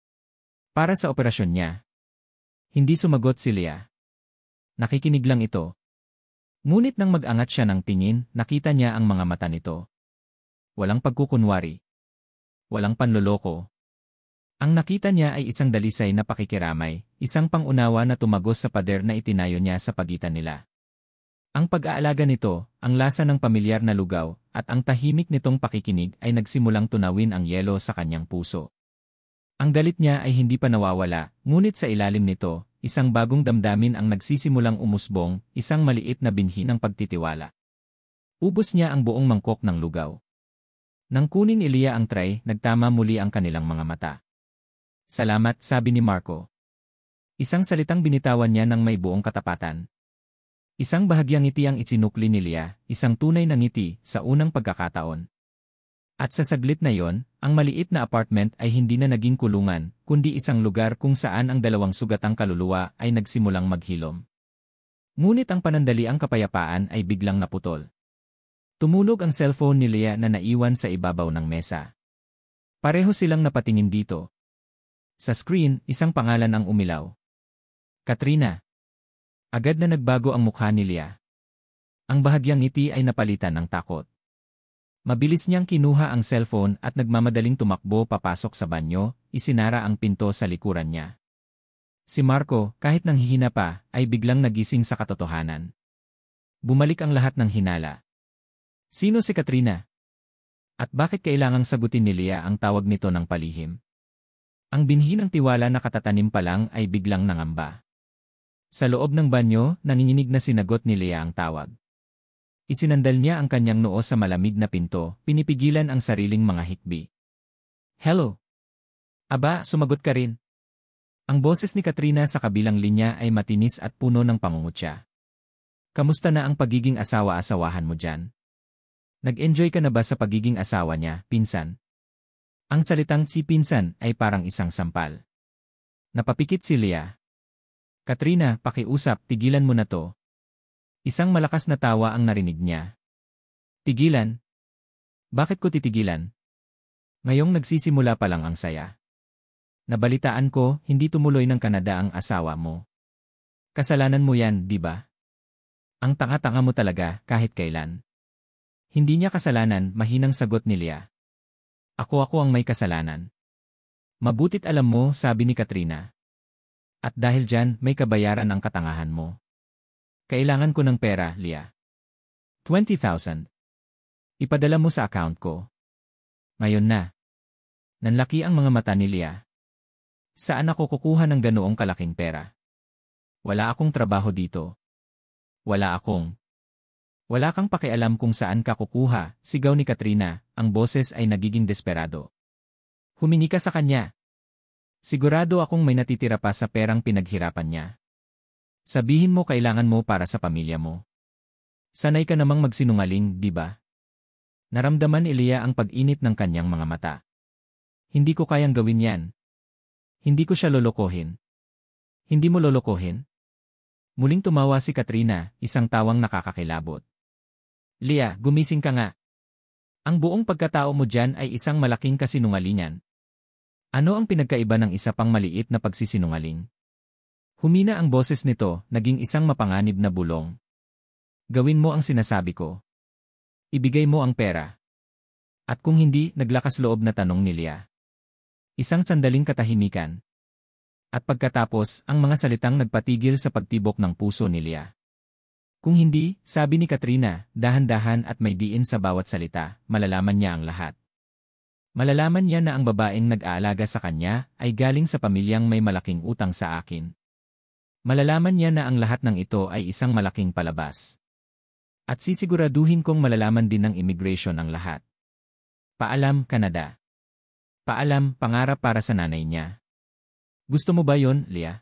Para sa operasyon niya. Hindi sumagot si Leah. Nakikinig lang ito. Ngunit nang mag-angat siya ng tingin, nakita niya ang mga mata nito. Walang pagkukunwari. Walang panloloko. Ang nakita niya ay isang dalisay na pakikiramay, isang pangunawa na tumagos sa pader na itinayo niya sa pagitan nila. Ang pag-aalaga nito, ang lasa ng pamilyar na lugaw, at ang tahimik nitong pakikinig ay nagsimulang tunawin ang yelo sa kanyang puso. Ang galit niya ay hindi pa nawawala, ngunit sa ilalim nito, isang bagong damdamin ang nagsisimulang umusbong, isang maliit na binhi ng pagtitiwala. Ubos niya ang buong mangkok ng lugaw. Nang kunin ni Leah ang tray, nagtama muli ang kanilang mga mata. Salamat, sabi ni Marco. Isang salitang binitawan niya ng may buong katapatan. Isang bahagyang ngiti ang isinukli ni Leah, isang tunay na ngiti sa unang pagkakataon. At sa saglit na yon, ang maliit na apartment ay hindi na naging kulungan, kundi isang lugar kung saan ang dalawang sugatang kaluluwa ay nagsimulang maghilom. Ngunit ang panandaliang kapayapaan ay biglang naputol. Tumunog ang cellphone ni Leah na naiwan sa ibabaw ng mesa. Pareho silang napatingin dito. Sa screen, isang pangalan ang umilaw. Katrina. Agad na nagbago ang mukha ni Leah. Ang bahagyang ngiti ay napalitan ng takot. Mabilis niyang kinuha ang cellphone at nagmamadaling tumakbo papasok sa banyo, isinara ang pinto sa likuran niya. Si Marco, kahit nanghihina pa, ay biglang nagising sa katotohanan. Bumalik ang lahat ng hinala. Sino si Katrina? At bakit kailangang sagutin ni Leah ang tawag nito ng palihim? Ang binhi ng tiwala na katatanim pa lang ay biglang nangamba. Sa loob ng banyo, nanginginig na sinagot ni Leah ang tawag. Isinandal niya ang kanyang noo sa malamig na pinto, pinipigilan ang sariling mga hikbi. Hello? Aba, sumagot ka rin. Ang boses ni Katrina sa kabilang linya ay matinis at puno ng pangungutya. Kamusta na ang pagiging asawa-asawahan mo dyan? Nag-enjoy ka na ba sa pagiging asawa niya, pinsan? Ang salitang si pinsan ay parang isang sampal. Napapikit si Leah. Katrina, pakiusap, tigilan mo na to. Isang malakas na tawa ang narinig niya. Tigilan? Bakit ko titigilan? Ngayong nagsisimula pa lang ang saya. Nabalitaan ko, hindi tumuloy ng Canada ang asawa mo. Kasalanan mo yan, di ba? Ang tanga-tanga mo talaga, kahit kailan. Hindi niya kasalanan, mahinang sagot ni Leah. Ako ang may kasalanan. Mabutit alam mo, sabi ni Katrina. At dahil dyan, may kabayaran ang katangahan mo. Kailangan ko ng pera, Leah. 20,000. Ipadala mo sa account ko. Ngayon na. Nanlaki ang mga mata ni Leah. Saan ako kukuha ng ganoong kalaking pera? Wala akong trabaho dito. Wala akong. Wala kang pakialam kung saan ka kukuha, sigaw ni Katrina, ang boses ay nagiging desperado. Humingi ka sa kanya. Sigurado akong may natitira pa sa perang pinaghirapan niya. Sabihin mo kailangan mo para sa pamilya mo. Sanay ka namang magsinungaling, di ba? Naramdaman ni Leah ang pag-init ng kanyang mga mata. Hindi ko kayang gawin yan. Hindi ko siya lolokohin. Hindi mo lolokohin? Muling tumawa si Katrina, isang tawang nakakakilabot. Leah, gumising ka nga. Ang buong pagkatao mo dyan ay isang malaking kasinungalingan. Ano ang pinagkaiba ng isa pang maliit na pagsisinungaling? Humina ang boses nito, naging isang mapanganib na bulong. Gawin mo ang sinasabi ko. Ibigay mo ang pera. At kung hindi, naglakas loob na tanong ni Leah. Isang sandaling katahimikan. At pagkatapos, ang mga salitang nagpatigil sa pagtibok ng puso ni Leah. Kung hindi, sabi ni Katrina, dahan-dahan at may diin sa bawat salita, malalaman niya ang lahat. Malalaman niya na ang babaeng nag-aalaga sa kanya ay galing sa pamilyang may malaking utang sa akin. Malalaman niya na ang lahat ng ito ay isang malaking palabas. At sisiguraduhin kong malalaman din ng immigration ang lahat. Paalam, Canada. Paalam, pangarap para sa nanay niya. Gusto mo ba yon, Leah?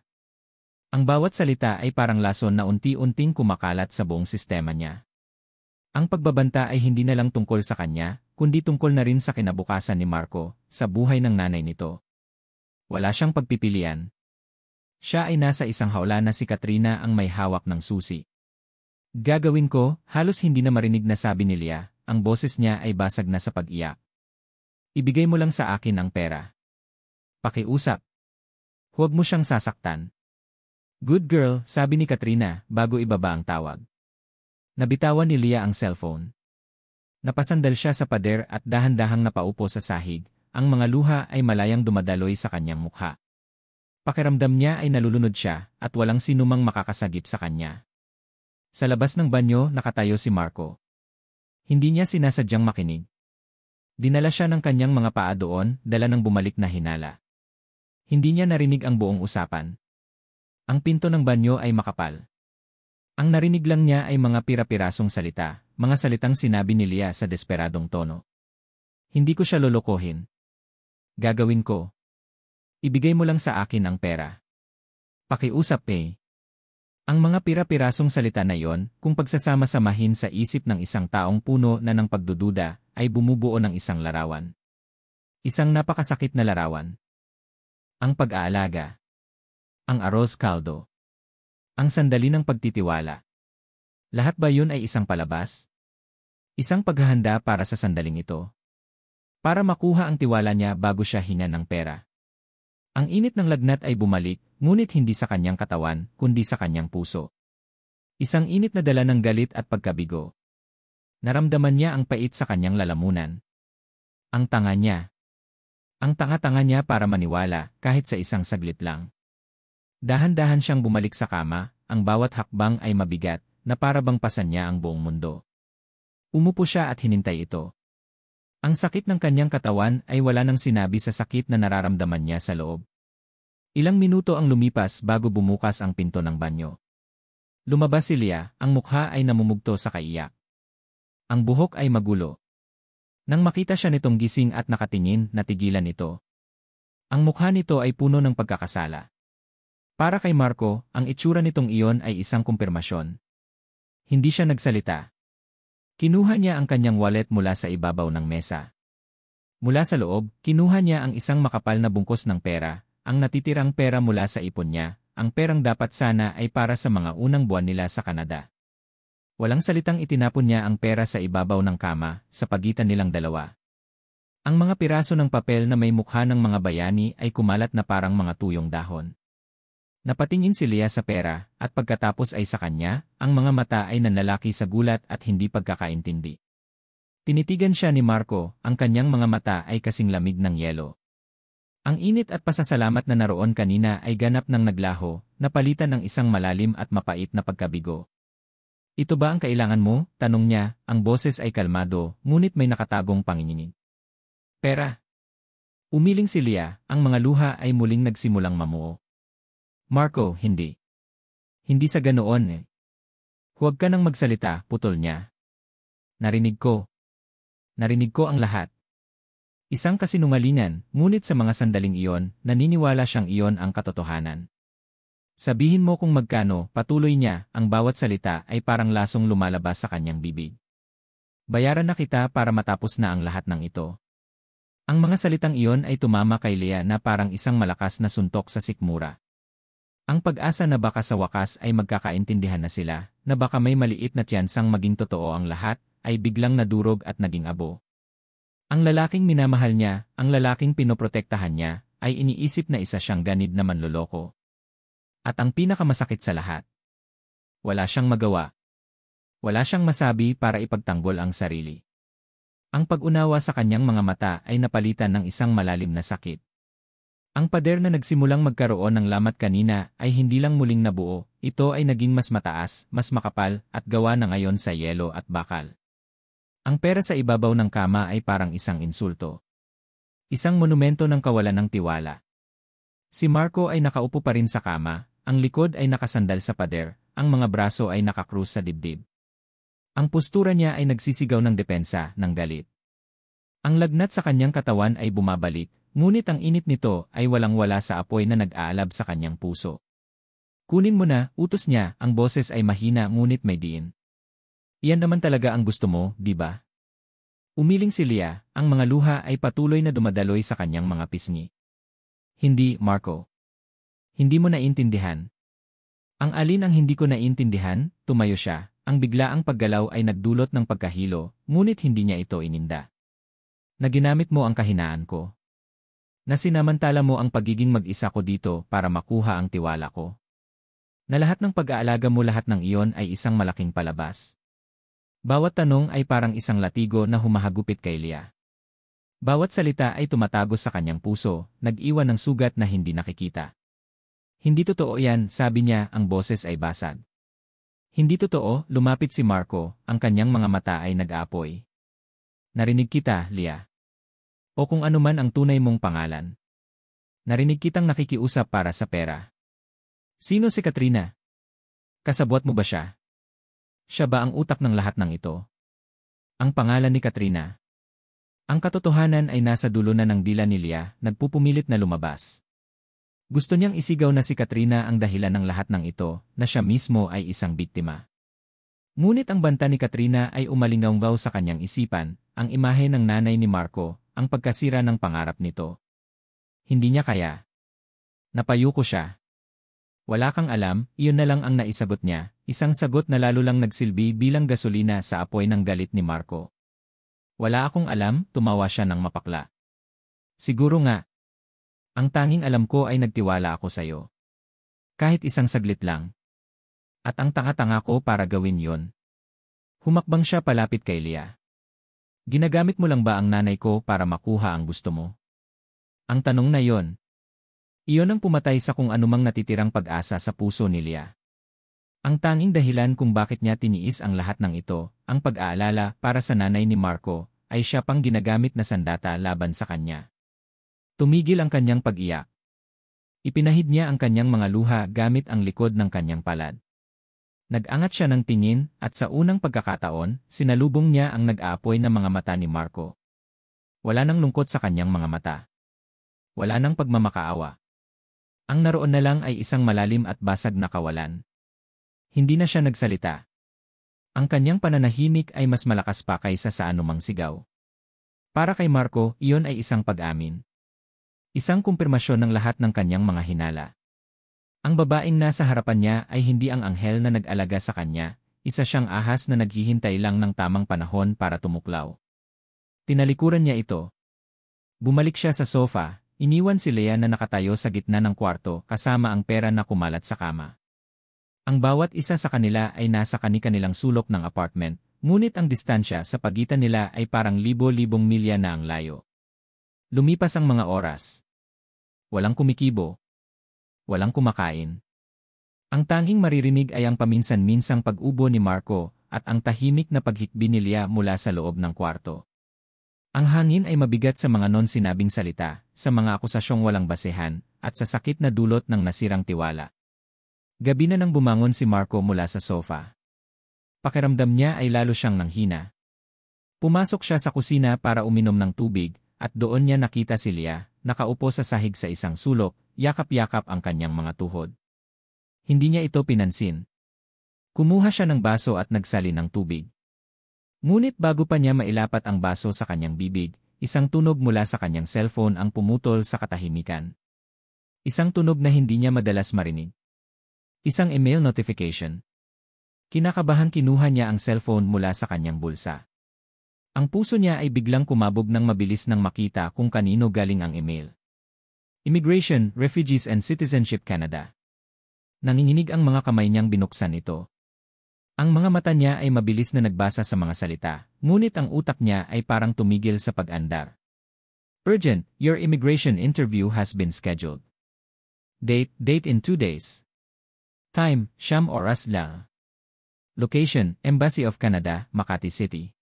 Ang bawat salita ay parang lason na unti-unting kumakalat sa buong sistema niya. Ang pagbabanta ay hindi na lang tungkol sa kanya, kundi tungkol na rin sa kinabukasan ni Marco, sa buhay ng nanay nito. Wala siyang pagpipilian. Siya ay nasa isang hawla na si Katrina ang may hawak ng susi. Gagawin ko, halos hindi na marinig na sabi ni Leah, ang boses niya ay basag na sa pag-iyak. Ibigay mo lang sa akin ang pera. Pakiusap. Huwag mo siyang sasaktan. Good girl, sabi ni Katrina, bago ibaba ang tawag. Nabitawan ni Leah ang cellphone. Napasandal siya sa pader at dahan-dahang napaupo sa sahig, ang mga luha ay malayang dumadaloy sa kanyang mukha. Pakiramdam niya ay nalulunod siya at walang sinumang makakasagip sa kanya. Sa labas ng banyo nakatayo si Marco. Hindi niya sinasadyang makinig. Dinala siya ng kanyang mga paa doon, dala ng bumalik na hinala. Hindi niya narinig ang buong usapan. Ang pinto ng banyo ay makapal. Ang narinig lang niya ay mga pira-pirasong salita, mga salitang sinabi ni Leah sa desperadong tono. Hindi ko siya lolokohin. Gagawin ko. Ibigay mo lang sa akin ang pera. Pakiusap eh. Ang mga pira-pirasong salita na iyon, kung pagsasama-samahin sa isip ng isang taong puno na ng pagdududa, ay bumubuo ng isang larawan. Isang napakasakit na larawan. Ang pag-aalaga. Ang arroz caldo. Ang sandali ng pagtitiwala. Lahat ba yun ay isang palabas? Isang paghahanda para sa sandaling ito. Para makuha ang tiwala niya bago siya hingan ng pera. Ang init ng lagnat ay bumalik, ngunit hindi sa kanyang katawan, kundi sa kanyang puso. Isang init na dala ng galit at pagkabigo. Naramdaman niya ang pait sa kanyang lalamunan. Ang tanga niya. Ang tanga-tanga niya para maniwala, kahit sa isang saglit lang. Dahan-dahan siyang bumalik sa kama, ang bawat hakbang ay mabigat, na para bang pasan niya ang buong mundo. Umupo siya at hinintay ito. Ang sakit ng kanyang katawan ay wala nang sinabi sa sakit na nararamdaman niya sa loob. Ilang minuto ang lumipas bago bumukas ang pinto ng banyo. Lumabas si Leah, ang mukha ay namumugto sa kaiyak. Ang buhok ay magulo. Nang makita siya nitong gising at nakatingin, natigilan ito. Ang mukha nito ay puno ng pagkakasala. Para kay Marco, ang itsura nitong iyon ay isang kumpirmasyon. Hindi siya nagsalita. Kinuha niya ang kanyang wallet mula sa ibabaw ng mesa. Mula sa loob, kinuha niya ang isang makapal na bungkos ng pera, ang natitirang pera mula sa ipon niya, ang perang dapat sana ay para sa mga unang buwan nila sa Canada. Walang salitang itinapon niya ang pera sa ibabaw ng kama, sa pagitan nilang dalawa. Ang mga piraso ng papel na may mukha ng mga bayani ay kumalat na parang mga tuyong dahon. Napatingin si Leah sa pera, at pagkatapos ay sa kanya, ang mga mata ay nanlalaki sa gulat at hindi pagkakaintindi. Tinitigan siya ni Marco, ang kanyang mga mata ay kasing lamig ng yelo. Ang init at pasasalamat na naroon kanina ay ganap ng naglaho, napalitan ng isang malalim at mapait na pagkabigo. Ito ba ang kailangan mo? Tanong niya, ang boses ay kalmado, ngunit may nakatagong panginginig. Pera. Umiling si Leah, ang mga luha ay muling nagsimulang mamuo. Marco, hindi. Hindi sa ganoon eh. Huwag ka nang magsalita, putol niya. Narinig ko. Narinig ko ang lahat. Isang kasinungalingan, ngunit sa mga sandaling iyon, naniniwala siyang iyon ang katotohanan. Sabihin mo kung magkano, patuloy niya, ang bawat salita ay parang lasong lumalabas sa kanyang bibig. Bayaran na kita para matapos na ang lahat ng ito. Ang mga salitang iyon ay tumama kay Leah na parang isang malakas na suntok sa sikmura. Ang pag-asa na baka sa wakas ay magkakaintindihan na sila, na baka may maliit na tiyansang maging totoo ang lahat, ay biglang nadurog at naging abo. Ang lalaking minamahal niya, ang lalaking pinoprotektahan niya, ay iniisip na isa siyang ganid na manloloko. At ang pinakamasakit sa lahat, wala siyang magawa. Wala siyang masabi para ipagtanggol ang sarili. Ang pag-unawa sa kanyang mga mata ay napalitan ng isang malalim na sakit. Ang pader na nagsimulang magkaroon ng lamat kanina ay hindi lang muling nabuo, ito ay naging mas mataas, mas makapal, at gawa na ngayon sa yelo at bakal. Ang pera sa ibabaw ng kama ay parang isang insulto. Isang monumento ng kawalan ng tiwala. Si Marco ay nakaupo pa rin sa kama, ang likod ay nakasandal sa pader, ang mga braso ay nakakrus sa dibdib. Ang postura niya ay nagsisigaw ng depensa, ng galit. Ang lagnat sa kanyang katawan ay bumabalik, ngunit ang init nito ay walang-wala sa apoy na nag-aalab sa kanyang puso. Kunin mo na, utos niya, ang boses ay mahina ngunit may diin. Iyan naman talaga ang gusto mo, di ba? Umiling si Leah, ang mga luha ay patuloy na dumadaloy sa kanyang mga pisngi. Hindi, Marco. Hindi mo naiintindihan. Ang alin ang hindi ko naiintindihan, tumayo siya, ang biglaang paggalaw ay nagdulot ng pagkahilo, ngunit hindi niya ito ininda. Na ginamit mo ang kahinaan ko. Na sinamantala mo ang pagiging mag-isa ko dito para makuha ang tiwala ko. Na lahat ng pag-aalaga mo lahat ng iyon ay isang malaking palabas. Bawat tanong ay parang isang latigo na humahagupit kay Leah. Bawat salita ay tumatagos sa kanyang puso, nag-iwan ng sugat na hindi nakikita. Hindi totoo yan, sabi niya, ang boses ay basag. Hindi totoo, lumapit si Marco, ang kanyang mga mata ay nag-aapoy. Narinig kita, Leah. O kung ano man ang tunay mong pangalan. Narinig kitang nakikiusap para sa pera. Sino si Katrina? Kasabwat mo ba siya? Siya ba ang utak ng lahat ng ito? Ang pangalan ni Katrina. Ang katotohanan ay nasa dulo na ng dila ni Leah, nagpupumilit na lumabas. Gusto niyang isigaw na si Katrina ang dahilan ng lahat ng ito, na siya mismo ay isang biktima. Ngunit ang banta ni Katrina ay umalingaw sa kanyang isipan, ang imahe ng nanay ni Marco, ang pagkasira ng pangarap nito. Hindi niya kaya. Napayuko siya. Wala kang alam, iyon na lang ang naisagot niya, isang sagot na lalo lang nagsilbi bilang gasolina sa apoy ng galit ni Marco. Wala akong alam, tumawa siya ng mapakla. Siguro nga. Ang tanging alam ko ay nagtiwala ako sa'yo. Kahit isang saglit lang. At ang tanga-tanga ko para gawin yon. Humakbang siya palapit kay Leah. Ginagamit mo lang ba ang nanay ko para makuha ang gusto mo? Ang tanong na yon. Iyon ang pumatay sa kung anumang natitirang pag-asa sa puso ni Leah. Ang tanging dahilan kung bakit niya tiniis ang lahat ng ito, ang pag-aalala para sa nanay ni Marco, ay siya pang ginagamit na sandata laban sa kanya. Tumigil ang kanyang pag-iyak. Ipinahid niya ang kanyang mga luha gamit ang likod ng kanyang palad. Nag-angat siya ng tingin at sa unang pagkakataon, sinalubong niya ang nag-aapoy na mga mata ni Marco. Wala nang lungkot sa kanyang mga mata. Wala nang pagmamakaawa. Ang naroon na lang ay isang malalim at basag na kawalan. Hindi na siya nagsalita. Ang kanyang pananahimik ay mas malakas pa kaysa sa anumang sigaw. Para kay Marco, iyon ay isang pag-amin. Isang kumpirmasyon ng lahat ng kanyang mga hinala. Ang babaeng nasa harapan niya ay hindi ang anghel na nag-alaga sa kanya, isa siyang ahas na naghihintay lang ng tamang panahon para tumuklaw. Tinalikuran niya ito. Bumalik siya sa sofa. Iniwan si Leah na nakatayo sa gitna ng kwarto kasama ang pera na kumalat sa kama. Ang bawat isa sa kanila ay nasa kani-kanilang sulok ng apartment, ngunit ang distansya sa pagitan nila ay parang libo-libong milya na ang layo. Lumipas ang mga oras. Walang kumikibo. Walang kumakain. Ang tanging maririnig ay ang paminsan-minsang pag-ubo ni Marco at ang tahimik na paghikbi ni Leah mula sa loob ng kwarto. Ang hangin ay mabigat sa mga non-sinabing salita, sa mga akusasyong walang basehan, at sa sakit na dulot ng nasirang tiwala. Gabi na nang bumangon si Marco mula sa sofa. Pakiramdam niya ay lalo siyang nanghina. Pumasok siya sa kusina para uminom ng tubig, at doon niya nakita si Leah, nakaupo sa sahig sa isang sulok, yakap-yakap ang kanyang mga tuhod. Hindi niya ito pinansin. Kumuha siya ng baso at nagsalin ng tubig. Ngunit bago pa niya mailapat ang baso sa kanyang bibig, isang tunog mula sa kanyang cellphone ang pumutol sa katahimikan. Isang tunog na hindi niya madalas marinig. Isang email notification. Kinakabahan kinuha niya ang cellphone mula sa kanyang bulsa. Ang puso niya ay biglang kumabog ng mabilis nang makita kung kanino galing ang email. Immigration, Refugees and Citizenship Canada. Nanginginig ang mga kamay niyang binuksan ito. Ang mga mata niya ay mabilis na nagbasa sa mga salita, ngunit ang utak niya ay parang tumigil sa pag-andar. Urgent, your immigration interview has been scheduled. Date in 2 days. Time, Siyam oras lang. Location, Embassy of Canada, Makati City.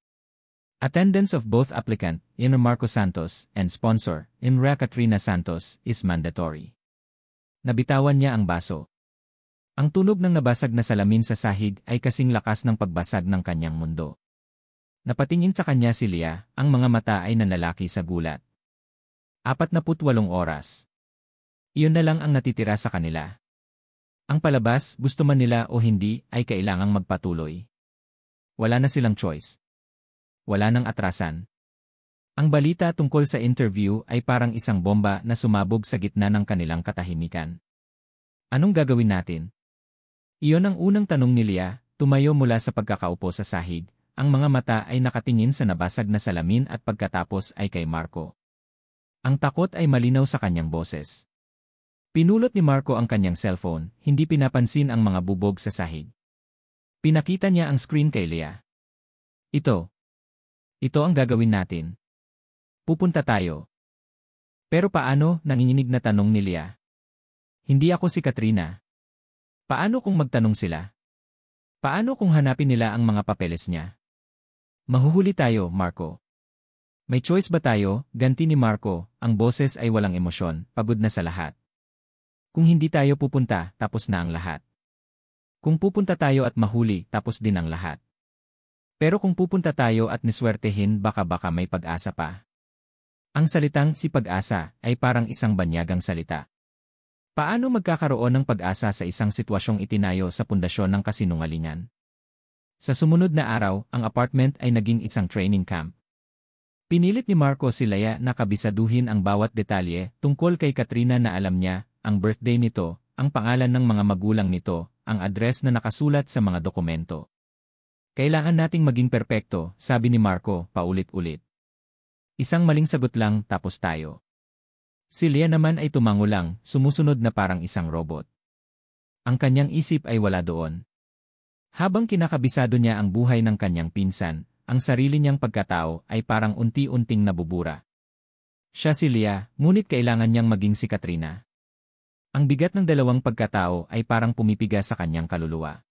Attendance of both applicant, Ina Marco Santos, and sponsor, Inra Katrina Santos, is mandatory. Nabitawan niya ang baso. Ang tunog ng nabasag na salamin sa sahig ay kasing lakas ng pagbasag ng kanyang mundo. Napatingin sa kanya si Leah, ang mga mata ay nanlalaki sa gulat. 48 oras. Iyon na lang ang natitira sa kanila. Ang palabas, gusto man nila o hindi, ay kailangang magpatuloy. Wala na silang choice. Wala nang atrasan. Ang balita tungkol sa interview ay parang isang bomba na sumabog sa gitna ng kanilang katahimikan. Anong gagawin natin? Iyon ang unang tanong ni Leah, tumayo mula sa pagkakaupo sa sahig. Ang mga mata ay nakatingin sa nabasag na salamin at pagkatapos ay kay Marco. Ang takot ay malinaw sa kanyang boses. Pinulot ni Marco ang kanyang cellphone, hindi pinapansin ang mga bubog sa sahig. Pinakita niya ang screen kay Leah. Ito ang gagawin natin. Pupunta tayo. Pero paano, nanginginig na tanong ni Leah. Hindi ako si Katrina. Paano kung magtanong sila? Paano kung hanapin nila ang mga papeles niya? Mahuhuli tayo, Marco. May choice ba tayo? Ganti ni Marco, ang boses ay walang emosyon, pagod na sa lahat. Kung hindi tayo pupunta, tapos na ang lahat. Kung pupunta tayo at mahuli, tapos din ang lahat. Pero kung pupunta tayo at niswertehin, baka may pag-asa pa. Ang salitang si pag-asa ay parang isang banyagang salita. Paano magkakaroon ng pag-asa sa isang sitwasyong itinayo sa pundasyon ng kasinungalingan? Sa sumunod na araw, ang apartment ay naging isang training camp. Pinilit ni Marco si Leah na kabisaduhin ang bawat detalye tungkol kay Katrina na alam niya, ang birthday nito, ang pangalan ng mga magulang nito, ang address na nakasulat sa mga dokumento. Kailangan nating maging perpekto, sabi ni Marco, paulit-ulit. Isang maling sagot lang, tapos tayo. Si Leah naman ay tumango lang, sumusunod na parang isang robot. Ang kanyang isip ay wala doon. Habang kinakabisado niya ang buhay ng kanyang pinsan, ang sarili niyang pagkatao ay parang unti-unting nabubura. Siya si Leah, ngunit kailangan niyang maging si Katrina. Ang bigat ng dalawang pagkatao ay parang pumipiga sa kanyang kaluluwa.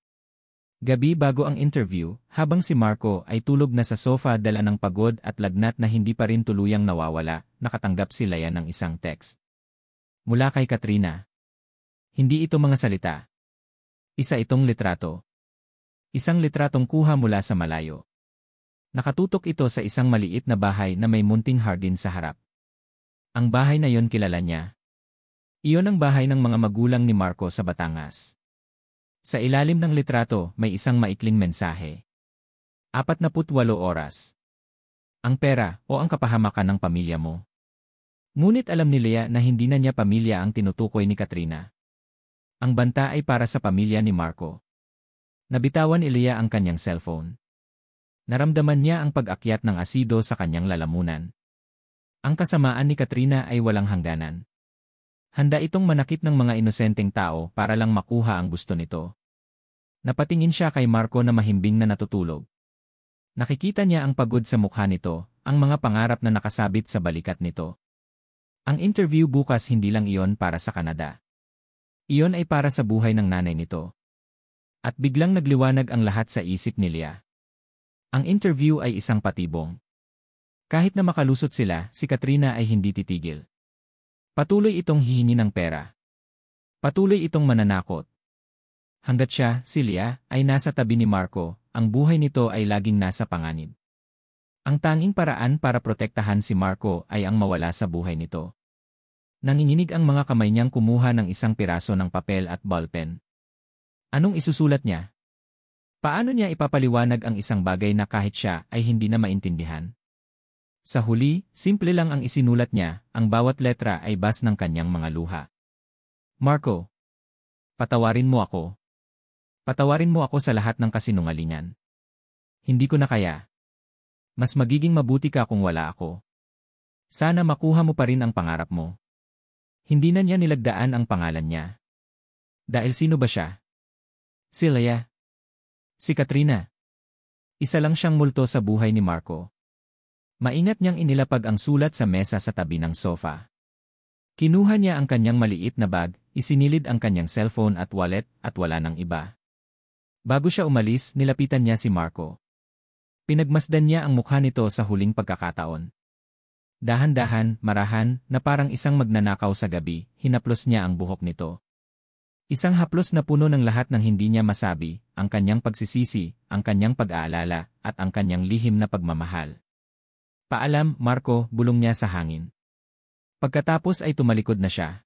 Gabi bago ang interview, habang si Marco ay tulog na sa sofa dala ng pagod at lagnat na hindi pa rin tuluyang nawawala, nakatanggap si Leah ng isang text. Mula kay Katrina. Hindi ito mga salita. Isa itong litrato. Isang litratong kuha mula sa malayo. Nakatutok ito sa isang maliit na bahay na may munting hardin sa harap. Ang bahay na yon kilala niya. Iyon ang bahay ng mga magulang ni Marco sa Batangas. Sa ilalim ng litrato, may isang maikling mensahe. 48 oras. Ang pera o ang kapahamakan ng pamilya mo. Ngunit alam ni Leah na hindi na niya pamilya ang tinutukoy ni Katrina. Ang banta ay para sa pamilya ni Marco. Nabitawan ni Leah ang kanyang cellphone. Naramdaman niya ang pag-akyat ng asido sa kanyang lalamunan. Ang kasamaan ni Katrina ay walang hangganan. Handa itong manakit ng mga inosenteng tao para lang makuha ang gusto nito. Napatingin siya kay Marco na mahimbing na natutulog. Nakikita niya ang pagod sa mukha nito, ang mga pangarap na nakasabit sa balikat nito. Ang interview bukas hindi lang iyon para sa Canada. Iyon ay para sa buhay ng nanay nito. At biglang nagliwanag ang lahat sa isip ni Leah. Ang interview ay isang patibong. Kahit na makalusot sila, si Katrina ay hindi titigil. Patuloy itong hihingi ng pera. Patuloy itong mananakot. Hanggat siya, si Leah, ay nasa tabi ni Marco, ang buhay nito ay laging nasa panganib. Ang tanging paraan para protektahan si Marco ay ang mawala sa buhay nito. Nanginginig ang mga kamay niyang kumuha ng isang piraso ng papel at ballpen. Anong isusulat niya? Paano niya ipapaliwanag ang isang bagay na kahit siya ay hindi na maintindihan? Sa huli, simple lang ang isinulat niya, ang bawat letra ay bas ng kanyang mga luha. Marco, patawarin mo ako. Patawarin mo ako sa lahat ng kasinungalingan. Hindi ko na kaya. Mas magiging mabuti ka kung wala ako. Sana makuha mo pa rin ang pangarap mo. Hindi na niya nilagdaan ang pangalan niya. Dahil sino ba siya? Si Leah. Si Katrina. Isa lang siyang multo sa buhay ni Marco. Maingat niyang inilapag ang sulat sa mesa sa tabi ng sofa. Kinuha niya ang kanyang maliit na bag, isinilid ang kanyang cellphone at wallet at wala nang iba. Bago siya umalis, nilapitan niya si Marco. Pinagmasdan niya ang mukha nito sa huling pagkakataon. Dahan-dahan, marahan, na parang isang magnanakaw sa gabi, hinaplos niya ang buhok nito. Isang haplos na puno ng lahat ng hindi niya masabi, ang kanyang pagsisisi, ang kanyang pag-aalala, at ang kanyang lihim na pagmamahal. Paalam, Marco, bulong niya sa hangin. Pagkatapos ay tumalikod na siya.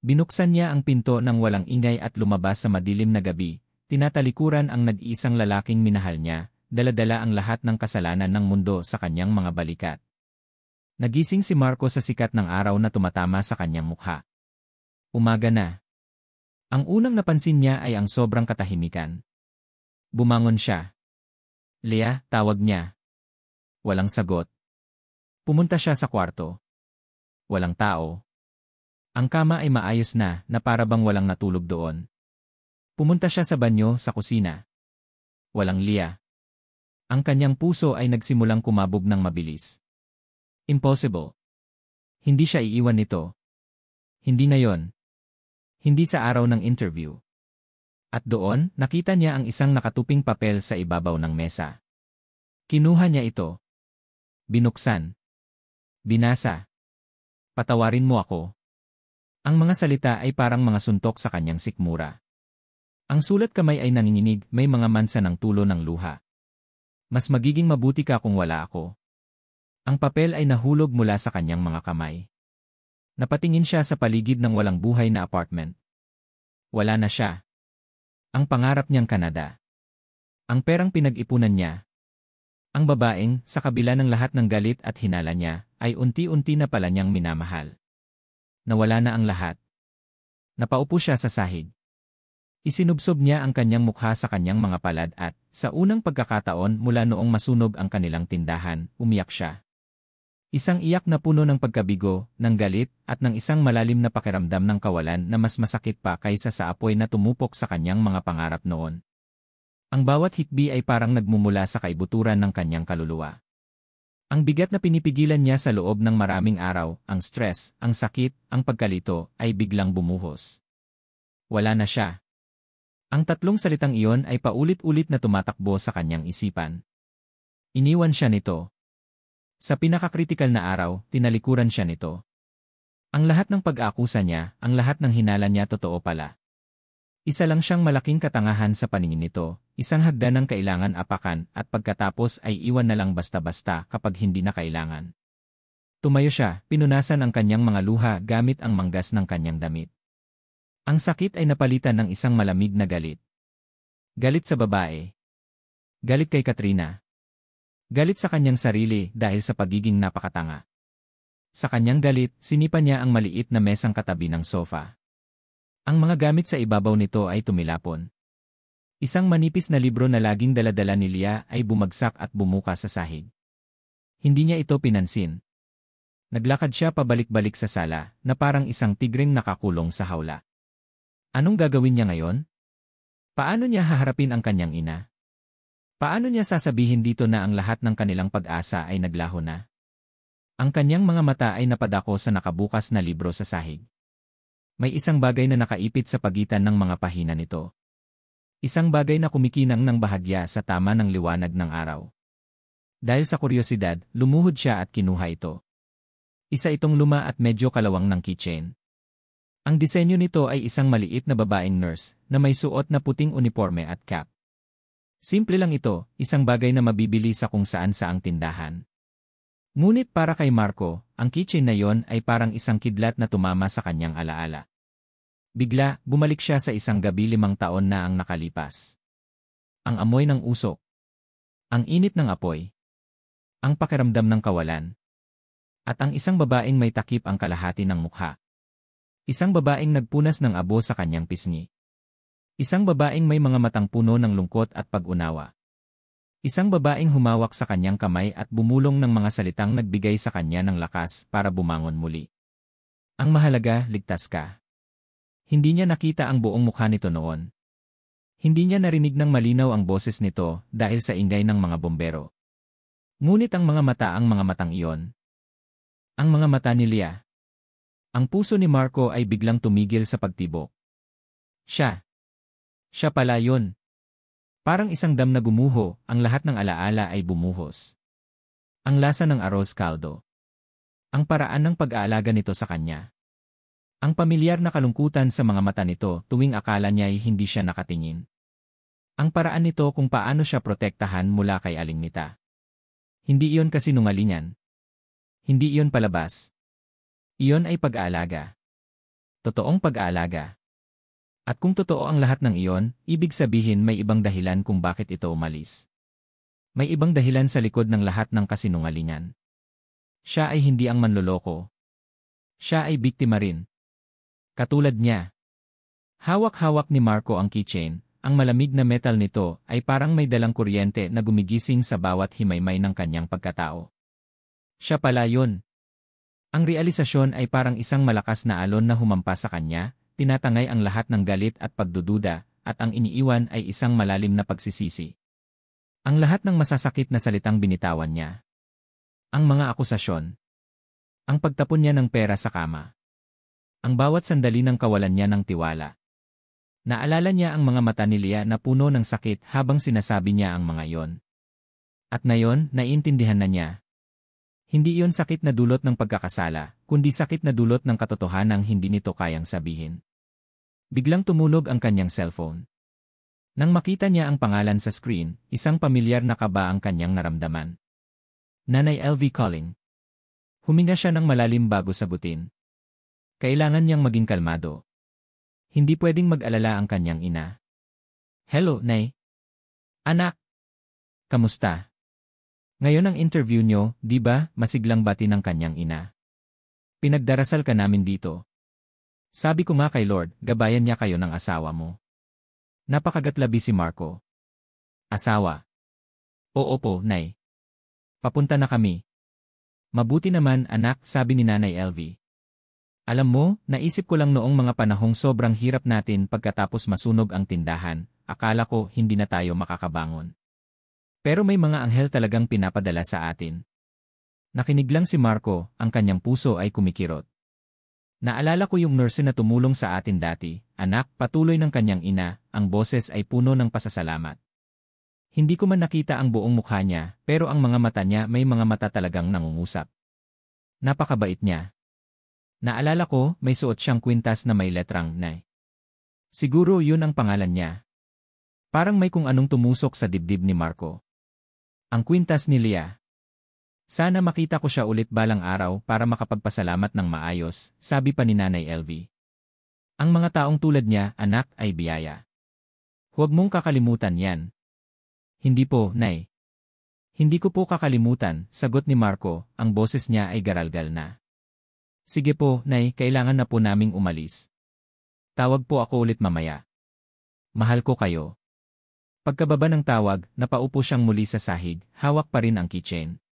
Binuksan niya ang pinto ng walang ingay at lumabas sa madilim na gabi, tinatalikuran ang nag-iisang lalaking minahal niya, dala-dala ang lahat ng kasalanan ng mundo sa kanyang mga balikat. Nagising si Marco sa sikat ng araw na tumatama sa kanyang mukha. Umaga na. Ang unang napansin niya ay ang sobrang katahimikan. Bumangon siya. Leah, tawag niya. Walang sagot. Pumunta siya sa kwarto. Walang tao. Ang kama ay maayos na para bang walang natulog doon. Pumunta siya sa banyo sa kusina. Walang Leah. Ang kanyang puso ay nagsimulang kumabog ng mabilis. Impossible. Hindi siya iiwan nito. Hindi na yon. Hindi sa araw ng interview. At doon, nakita niya ang isang nakatuping papel sa ibabaw ng mesa. Kinuha niya ito. Binuksan. Binasa. Patawarin mo ako. Ang mga salita ay parang mga suntok sa kanyang sikmura. Ang sulat kamay ay nanginginig, may mga mansa ng tulo ng luha. Mas magiging mabuti ka kung wala ako. Ang papel ay nahulog mula sa kanyang mga kamay. Napatingin siya sa paligid ng walang buhay na apartment. Wala na siya. Ang pangarap niyang Canada. Ang perang pinag-ipunan niya. Ang babaeng, sa kabila ng lahat ng galit at hinala niya, ay unti-unti na pala niyang minamahal. Nawala na ang lahat. Napaupo siya sa sahig. Isinubsob niya ang kanyang mukha sa kanyang mga palad at, sa unang pagkakataon mula noong masunog ang kanilang tindahan, umiyak siya. Isang iyak na puno ng pagkabigo, ng galit, at ng isang malalim na pakiramdam ng kawalan na mas masakit pa kaysa sa apoy na tumupok sa kanyang mga pangarap noon. Ang bawat hikbi ay parang nagmumula sa kaibuturan ng kanyang kaluluwa. Ang bigat na pinipigilan niya sa loob ng maraming araw, ang stress, ang sakit, ang pagkalito, ay biglang bumuhos. Wala na siya. Ang tatlong salitang iyon ay paulit-ulit na tumatakbo sa kanyang isipan. Iniwan siya nito. Sa pinakakritikal na araw, tinalikuran siya nito. Ang lahat ng pag-aakusa niya, ang lahat ng hinala niya totoo pala. Isa lang siyang malaking katangahan sa paningin nito, isang hagdan ng kailangan apakan at pagkatapos ay iwan na lang basta-basta kapag hindi na kailangan. Tumayo siya, pinunasan ang kanyang mga luha gamit ang manggas ng kanyang damit. Ang sakit ay napalitan ng isang malamig na galit. Galit sa babae. Galit kay Katrina. Galit sa kanyang sarili dahil sa pagiging napakatanga. Sa kanyang galit, sinipa niya ang maliit na mesang katabi ng sofa. Ang mga gamit sa ibabaw nito ay tumilapon. Isang manipis na libro na laging dala-dala ni Leah ay bumagsak at bumuka sa sahig. Hindi niya ito pinansin. Naglakad siya pabalik-balik sa sala na parang isang tigreng nakakulong sa hawla. Anong gagawin niya ngayon? Paano niya haharapin ang kanyang ina? Paano niya sasabihin dito na ang lahat ng kanilang pag-asa ay naglaho na? Ang kanyang mga mata ay napadako sa nakabukas na libro sa sahig. May isang bagay na nakaipit sa pagitan ng mga pahina nito. Isang bagay na kumikinang ng bahagya sa tama ng liwanag ng araw. Dahil sa kuryosidad, lumuhod siya at kinuha ito. Isa itong luma at medyo kalawang ng keychain. Ang disenyo nito ay isang maliit na babaeng nurse na may suot na puting uniforme at cap. Simple lang ito, isang bagay na mabibili sa kung saan saang tindahan. Ngunit para kay Marco, ang keychain na yon ay parang isang kidlat na tumama sa kanyang alaala. Bigla, bumalik siya sa isang gabi 5 taon na ang nakalipas. Ang amoy ng usok. Ang init ng apoy. Ang pakiramdam ng kawalan. At ang isang babaeng may takip ang kalahati ng mukha. Isang babaeng nagpunas ng abo sa kanyang pisngi. Isang babaeng may mga matang puno ng lungkot at pag-unawa. Isang babaeng humawak sa kanyang kamay at bumulong ng mga salitang nagbigay sa kanya ng lakas para bumangon muli. Ang mahalaga, ligtas ka. Hindi niya nakita ang buong mukha nito noon. Hindi niya narinig ng malinaw ang boses nito dahil sa ingay ng mga bombero. Ngunit ang mga matang iyon. Ang mga mata ni Leah. Ang puso ni Marco ay biglang tumigil sa pagtibok. Siya pala yun. Parang isang dam na gumuho, ang lahat ng alaala ay bumuhos. Ang lasa ng arroz caldo. Ang paraan ng pag-aalaga nito sa kanya. Ang pamilyar na kalungkutan sa mga mata nito tuwing akala niya ay hindi siya nakatingin. Ang paraan nito kung paano siya protektahan mula kay Aling Mita. Hindi iyon kasinungalingan. Hindi iyon palabas. Iyon ay pag-aalaga. Totoong pag-aalaga. At kung totoo ang lahat ng iyon, ibig sabihin may ibang dahilan kung bakit ito umalis. May ibang dahilan sa likod ng lahat ng kasinungalingan. Siya ay hindi ang manloloko. Siya ay biktima rin. Katulad niya. Hawak-hawak ni Marco ang keychain, ang malamig na metal nito ay parang may dalang kuryente na gumigising sa bawat himaymay ng kanyang pagkatao. Siya pala yun. Ang realisasyon ay parang isang malakas na alon na humampas sa kanya, tinatangay ang lahat ng galit at pagdududa, at ang iniiwan ay isang malalim na pagsisisi. Ang lahat ng masasakit na salitang binitawan niya. Ang mga akusasyon. Ang pagtapon niya ng pera sa kama. Ang bawat sandali ng kawalan niya ng tiwala. Naalala niya ang mga mata ni Leah na puno ng sakit habang sinasabi niya ang mga yon. At ngayon, naiintindihan na niya. Hindi iyon sakit na dulot ng pagkakasala, kundi sakit na dulot ng katotohanang hindi nito kayang sabihin. Biglang tumulog ang kanyang cellphone. Nang makita niya ang pangalan sa screen, isang pamilyar na kaba ang kanyang naramdaman. Nanay LV calling. Huminga siya ng malalim bago sagutin. Kailangan niyang maging kalmado. Hindi pwedeng mag-alala ang kanyang ina. Hello, Nay. Anak. Kamusta? Ngayon ang interview nyo, di ba, masiglang bati ng kanyang ina. Pinagdarasal ka namin dito. Sabi ko nga kay Lord, gabayan niya kayo ng asawa mo. Napakagatlabi si Marco. Asawa. Oo po, Nay. Papunta na kami. Mabuti naman, anak, sabi ni Nanay LV. Alam mo, naisip ko lang noong mga panahong sobrang hirap natin pagkatapos masunog ang tindahan, akala ko hindi na tayo makakabangon. Pero may mga anghel talagang pinapadala sa atin. Nakinig lang si Marco, ang kanyang puso ay kumikirot. Naalala ko yung nurse na tumulong sa atin dati, anak, patuloy ng kanyang ina, ang boses ay puno ng pasasalamat. Hindi ko man nakita ang buong mukha niya, pero ang mga mata niya may mga mata talagang nangungusap. Napakabait niya. Naalala ko, may suot siyang kwintas na may letrang Nay. Siguro yun ang pangalan niya. Parang may kung anong tumusok sa dibdib ni Marco. Ang kwintas ni Leah. Sana makita ko siya ulit balang araw para makapagpasalamat ng maayos, sabi pa ni Nanay LV. Ang mga taong tulad niya, anak, ay biyaya. Huwag mong kakalimutan yan. Hindi po, Nay. Hindi ko po kakalimutan, sagot ni Marco, ang boses niya ay garalgal na. Sige po, Nay, kailangan na po naming umalis. Tawag po ako ulit mamaya. Mahal ko kayo. Pagkababa ng tawag, napaupo siyang muli sa sahig, hawak pa rin ang keychain.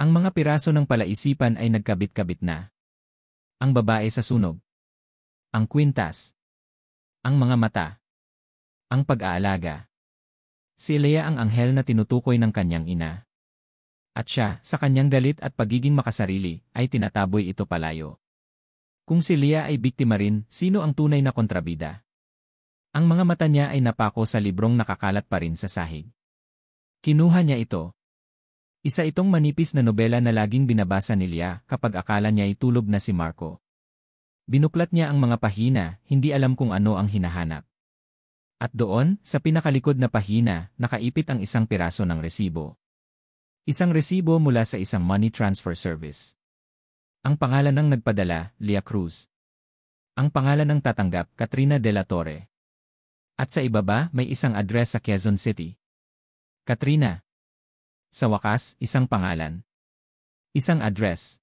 Ang mga piraso ng palaisipan ay nagkabit-kabit na. Ang babae sa sunog. Ang kwintas. Ang mga mata. Ang pag-aalaga. Si Leah ang anghel na tinutukoy ng kanyang ina. At siya, sa kanyang galit at pagiging makasarili, ay tinataboy ito palayo. Kung si Leah ay biktima rin, sino ang tunay na kontrabida? Ang mga mata niya ay napako sa librong nakakalat pa rin sa sahig. Kinuha niya ito. Isa itong manipis na nobela na laging binabasa ni Leah kapag akala niya ay tulog na si Marco. Binuklat niya ang mga pahina, hindi alam kung ano ang hinahanap. At doon, sa pinakalikod na pahina, nakaipit ang isang piraso ng resibo. Isang resibo mula sa isang money transfer service. Ang pangalan ng nagpadala, Leah Cruz. Ang pangalan ng tatanggap, Katrina De La Torre. At sa ibaba, may isang address sa Quezon City. Katrina. Sa wakas, isang pangalan. Isang address.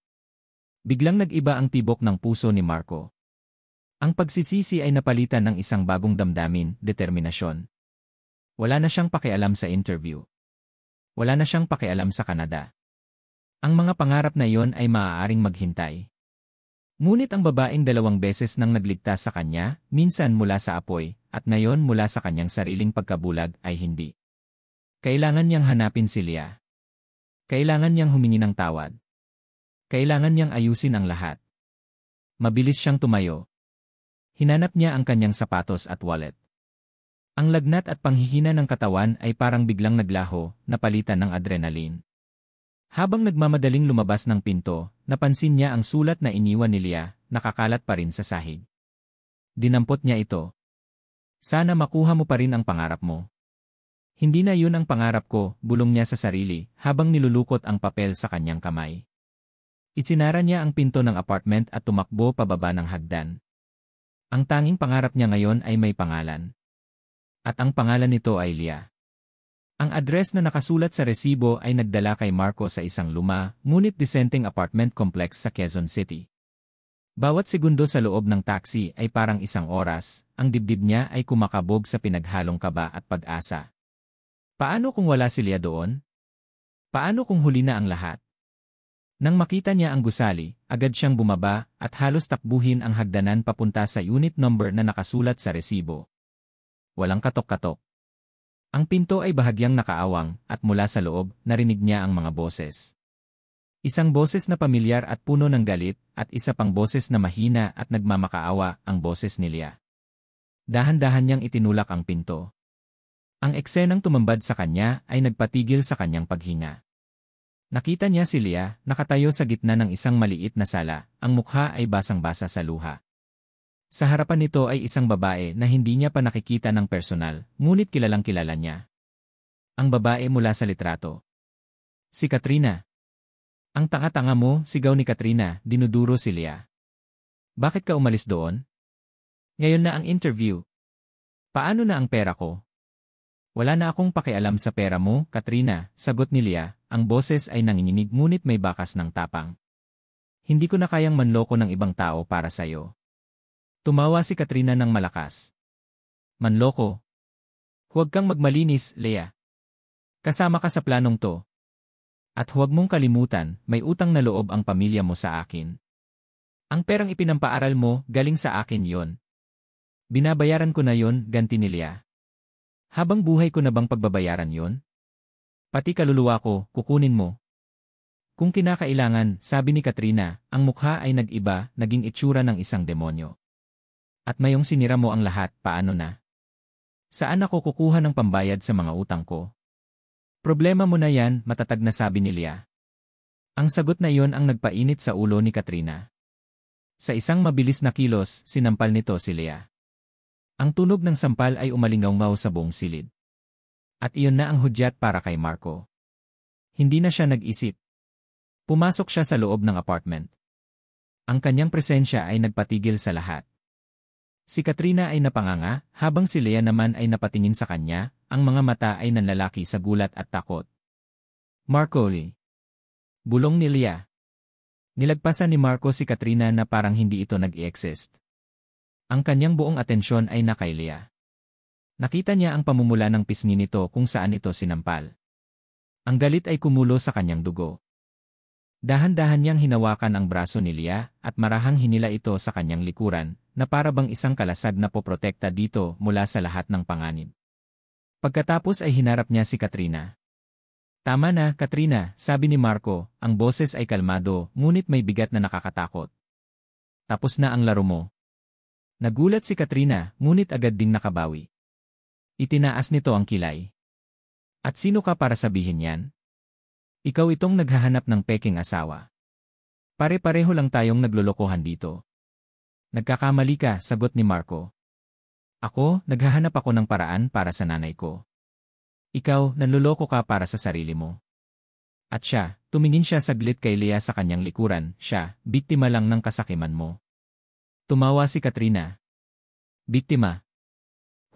Biglang nag-iba ang tibok ng puso ni Marco. Ang pagsisisi ay napalitan ng isang bagong damdamin, determinasyon. Wala na siyang pakialam sa interview. Wala na siyang pakialam sa Canada. Ang mga pangarap na iyon ay maaaring maghintay. Ngunit ang babaeng 2 beses nang nagligtas sa kanya, minsan mula sa apoy, at ngayon mula sa kanyang sariling pagkabulag ay hindi. Kailangan niyang hanapin si Leah. Kailangan niyang humingi ng tawad. Kailangan niyang ayusin ang lahat. Mabilis siyang tumayo. Hinanap niya ang kanyang sapatos at wallet. Ang lagnat at panghihina ng katawan ay parang biglang naglaho, napalitan ng adrenaline. Habang nagmamadaling lumabas ng pinto, napansin niya ang sulat na iniwan ni Leah, nakakalat pa rin sa sahig. Dinampot niya ito. Sana makuha mo pa rin ang pangarap mo. Hindi na yun ang pangarap ko, bulong niya sa sarili, habang nilulukot ang papel sa kanyang kamay. Isinara niya ang pinto ng apartment at tumakbo pababa ng hagdan. Ang tanging pangarap niya ngayon ay may pangalan. At ang pangalan nito ay Leah. Ang address na nakasulat sa resibo ay nagdala kay Marco sa isang luma, ngunit disenteng apartment complex sa Quezon City. Bawat segundo sa loob ng taxi ay parang isang oras, ang dibdib niya ay kumakabog sa pinaghalong kaba at pag-asa. Paano kung wala si Leah doon? Paano kung huli na ang lahat? Nang makita niya ang gusali, agad siyang bumaba at halos takbuhin ang hagdanan papunta sa unit number na nakasulat sa resibo. Walang katok-katok. Ang pinto ay bahagyang nakaawang at mula sa loob, narinig niya ang mga boses. Isang boses na pamilyar at puno ng galit at isa pang boses na mahina at nagmamakaawa, ang boses ni Leah. Dahan-dahan niyang itinulak ang pinto. Ang eksenang tumambad sa kanya ay nagpatigil sa kanyang paghinga. Nakita niya si Leah, nakatayo sa gitna ng isang maliit na sala, ang mukha ay basang-basa sa luha. Sa harapan nito ay isang babae na hindi niya pa nakikita ng personal, ngunit kilalang kilala niya. Ang babae mula sa litrato. Si Katrina. Ang tanga-tanga mo, sigaw ni Katrina, dinuduro si Leah. Bakit ka umalis doon? Ngayon na ang interview. Paano na ang pera ko? Wala na akong pakialam sa pera mo, Katrina, sagot ni Leah. Ang boses ay nanginginig ngunit may bakas ng tapang. Hindi ko na kayang manloko ng ibang tao para sa'yo. Tumawa si Katrina ng malakas. Manloko? Huwag kang magmalinis, Leah. Kasama ka sa planong to. At huwag mong kalimutan, may utang na loob ang pamilya mo sa akin. Ang perang ipinampaaral mo, galing sa akin yon. Binabayaran ko na yon, ganti ni Leah. Habang buhay ko na bang pagbabayaran yon? Pati kaluluwa ko, kukunin mo. Kung kinakailangan, sabi ni Katrina, ang mukha ay nag-iba, naging itsura ng isang demonyo. At mayong sinira mo ang lahat, paano na? Saan ako kukuha ng pambayad sa mga utang ko? Problema mo na yan, matatag na sabi ni Leah. Ang sagot na iyon ang nagpainit sa ulo ni Katrina. Sa isang mabilis na kilos, sinampal nito si Leah. Ang tunog ng sampal ay umalingaw-ngaw sa buong silid. At iyon na ang hudyat para kay Marco. Hindi na siya nag-isip. Pumasok siya sa loob ng apartment. Ang kanyang presensya ay nagpatigil sa lahat. Si Katrina ay napanganga, habang si Leah naman ay napatingin sa kanya, ang mga mata ay nanlalaki sa gulat at takot. Marco Lee. Bulong ni Leah. Nilagpasan ni Marco si Katrina na parang hindi ito nag-i-exist. Ang kanyang buong atensyon ay na kay Leah. Nakita niya ang pamumula ng pisngi nito kung saan ito sinampal. Ang galit ay kumulo sa kanyang dugo. Dahan-dahan niyang hinawakan ang braso ni Leah at marahang hinila ito sa kanyang likuran, na para bang isang kalasag na poprotekta dito mula sa lahat ng panganib. Pagkatapos ay hinarap niya si Katrina. Tama na, Katrina, sabi ni Marco, ang boses ay kalmado, ngunit may bigat na nakakatakot. Tapos na ang laro mo. Nagulat si Katrina, ngunit agad ding nakabawi. Itinaas nito ang kilay. At sino ka para sabihin yan? Ikaw itong naghahanap ng peking asawa. Pare-pareho lang tayong naglolokohan dito. Nagkakamali ka, sagot ni Marco. Ako, naghahanap ako ng paraan para sa nanay ko. Ikaw, nanloloko ka para sa sarili mo. At siya, tumingin siya saglit kay Lea sa kanyang likuran, siya, biktima lang ng kasakiman mo. Tumawa si Katrina. Biktima.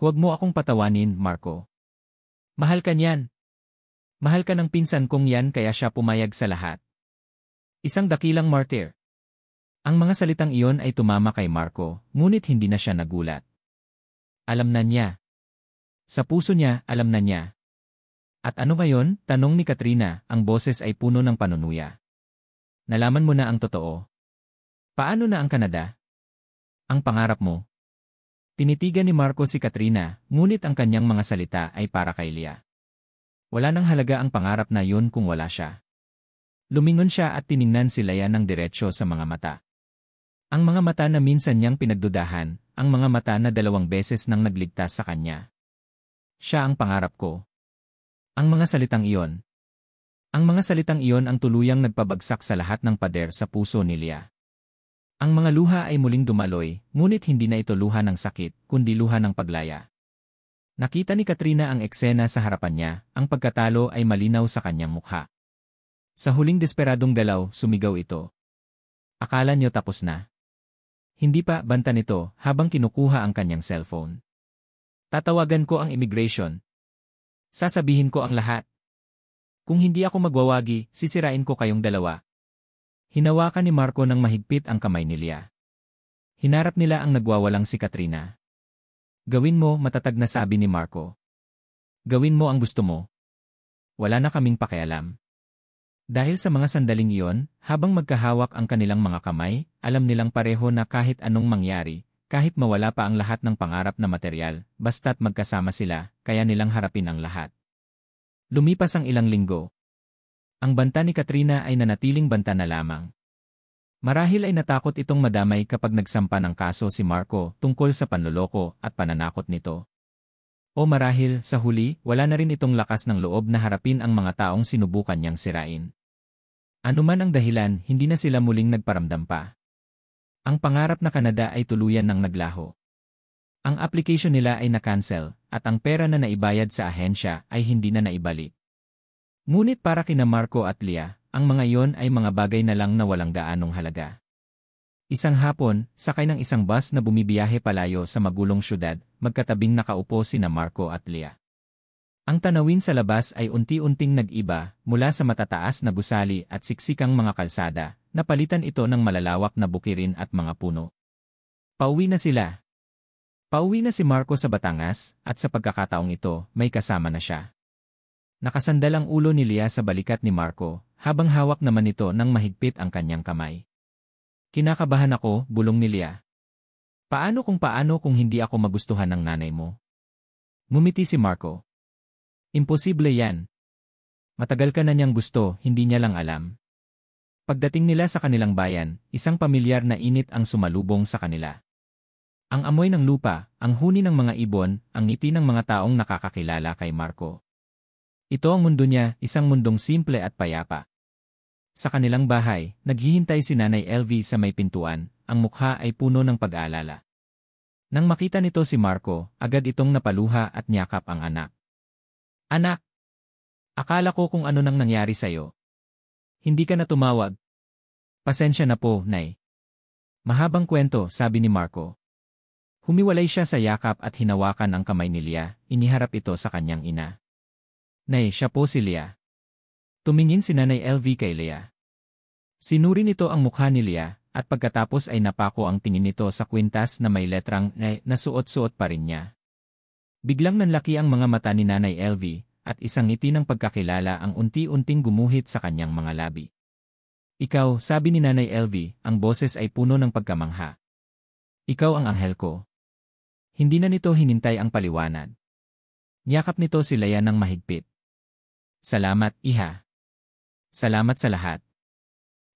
Huwag mo akong patawanin, Marco. Mahal ka niyan. Mahal ka ng pinsan kong yan kaya siya pumayag sa lahat. Isang dakilang martyr. Ang mga salitang iyon ay tumama kay Marco, ngunit hindi na siya nagulat. Alam na niya. Sa puso niya, alam na niya. At ano ngayon? Tanong ni Katrina, ang boses ay puno ng panunuya. Nalaman mo na ang totoo. Paano na ang Canada? Ang pangarap mo. Tinitigan ni Marco si Katrina, ngunit ang kanyang mga salita ay para kay Lea. Wala nang halaga ang pangarap na yun kung wala siya. Lumingon siya at tiningnan si Lea ng diretsyo sa mga mata. Ang mga mata na minsan niyang pinagdudahan, ang mga mata na 2 beses nang nagligtas sa kanya. Siya ang pangarap ko. Ang mga salitang iyon. Ang mga salitang iyon ang tuluyang nagpabagsak sa lahat ng pader sa puso ni Lea. Ang mga luha ay muling dumaloy, ngunit hindi na ito luha ng sakit, kundi luha ng paglaya. Nakita ni Katrina ang eksena sa harapan niya, ang pagkatalo ay malinaw sa kanyang mukha. Sa huling desperadong galaw, sumigaw ito. Akala niyo tapos na. Hindi pa, banta nito, habang kinukuha ang kanyang cellphone. Tatawagan ko ang immigration. Sasabihin ko ang lahat. Kung hindi ako magwawagi, sisirain ko kayong dalawa. Hinawakan ni Marco ng mahigpit ang kamay ni Lea. Hinarap nila ang nagwawalang si Katrina. Gawin mo, matatag na sabi ni Marco. Gawin mo ang gusto mo. Wala na kaming pakialam. Dahil sa mga sandaling iyon, habang magkahawak ang kanilang mga kamay, alam nilang pareho na kahit anong mangyari, kahit mawala pa ang lahat ng pangarap na materyal, basta't magkasama sila, kaya nilang harapin ang lahat. Lumipas ang ilang linggo. Ang banta ni Katrina ay nanatiling banta na lamang. Marahil ay natakot itong madamay kapag nagsampa ng kaso si Marco tungkol sa panloloko at pananakot nito. O marahil, sa huli, wala na rin itong lakas ng loob na harapin ang mga taong sinubukan niyang sirain. Anuman ang dahilan, hindi na sila muling nagparamdam pa. Ang pangarap na Canada ay tuluyan ng naglaho. Ang application nila ay na-cancel, at ang pera na naibayad sa ahensya ay hindi na naibalik. Ngunit para kina Marco at Lea, ang mga iyon ay mga bagay na lang na walang gaanong halaga. Isang hapon, sakay ng isang bus na bumibiyahe palayo sa magulong syudad, magkatabing nakaupo sina Marco at Lea. Ang tanawin sa labas ay unti-unting nag-iba mula sa matataas na gusali at siksikang mga kalsada, napalitan ito ng malalawak na bukirin at mga puno. Pauwi na sila. Pauwi na si Marco sa Batangas at sa pagkakataong ito, may kasama na siya. Nakasandal ang ulo ni Lea sa balikat ni Marco, habang hawak naman ito ng mahigpit ang kanyang kamay. Kinakabahan ako, bulong ni Lea. Paano kung hindi ako magustuhan ng nanay mo? Ngumiti si Marco. Imposible yan. Matagal ka na niyang gusto, hindi niya lang alam. Pagdating nila sa kanilang bayan, isang pamilyar na init ang sumalubong sa kanila. Ang amoy ng lupa, ang huni ng mga ibon, ang ngiti ng mga taong nakakakilala kay Marco. Ito ang mundo niya, isang mundong simple at payapa. Sa kanilang bahay, naghihintay si Nanay LV sa may pintuan, ang mukha ay puno ng pag-aalala. Nang makita nito si Marco, agad itong napaluha at niyakap ang anak. Anak! Akala ko kung ano nang nangyari sa'yo. Hindi ka na tumawag. Pasensya na po, Nay. Mahabang kwento, sabi ni Marco. Humiwalay siya sa yakap at hinawakan ang kamay ni Lea, iniharap ito sa kanyang ina. Nay, siya po si Lea. Tumingin si Nanay LV kay Lea. Sinuri nito ang mukha ni Lea, at pagkatapos ay napako ang tingin nito sa kwintas na may letrang na suot-suot pa rin niya. Biglang nanlaki ang mga mata ni Nanay LV, at isang ngiti ng pagkakilala ang unti-unting gumuhit sa kanyang mga labi. Ikaw, sabi ni Nanay LV, ang boses ay puno ng pagkamangha. Ikaw ang anghel ko. Hindi na nito hinintay ang paliwanag. Niyakap nito si Lea ng mahigpit. Salamat, Iha. Salamat sa lahat.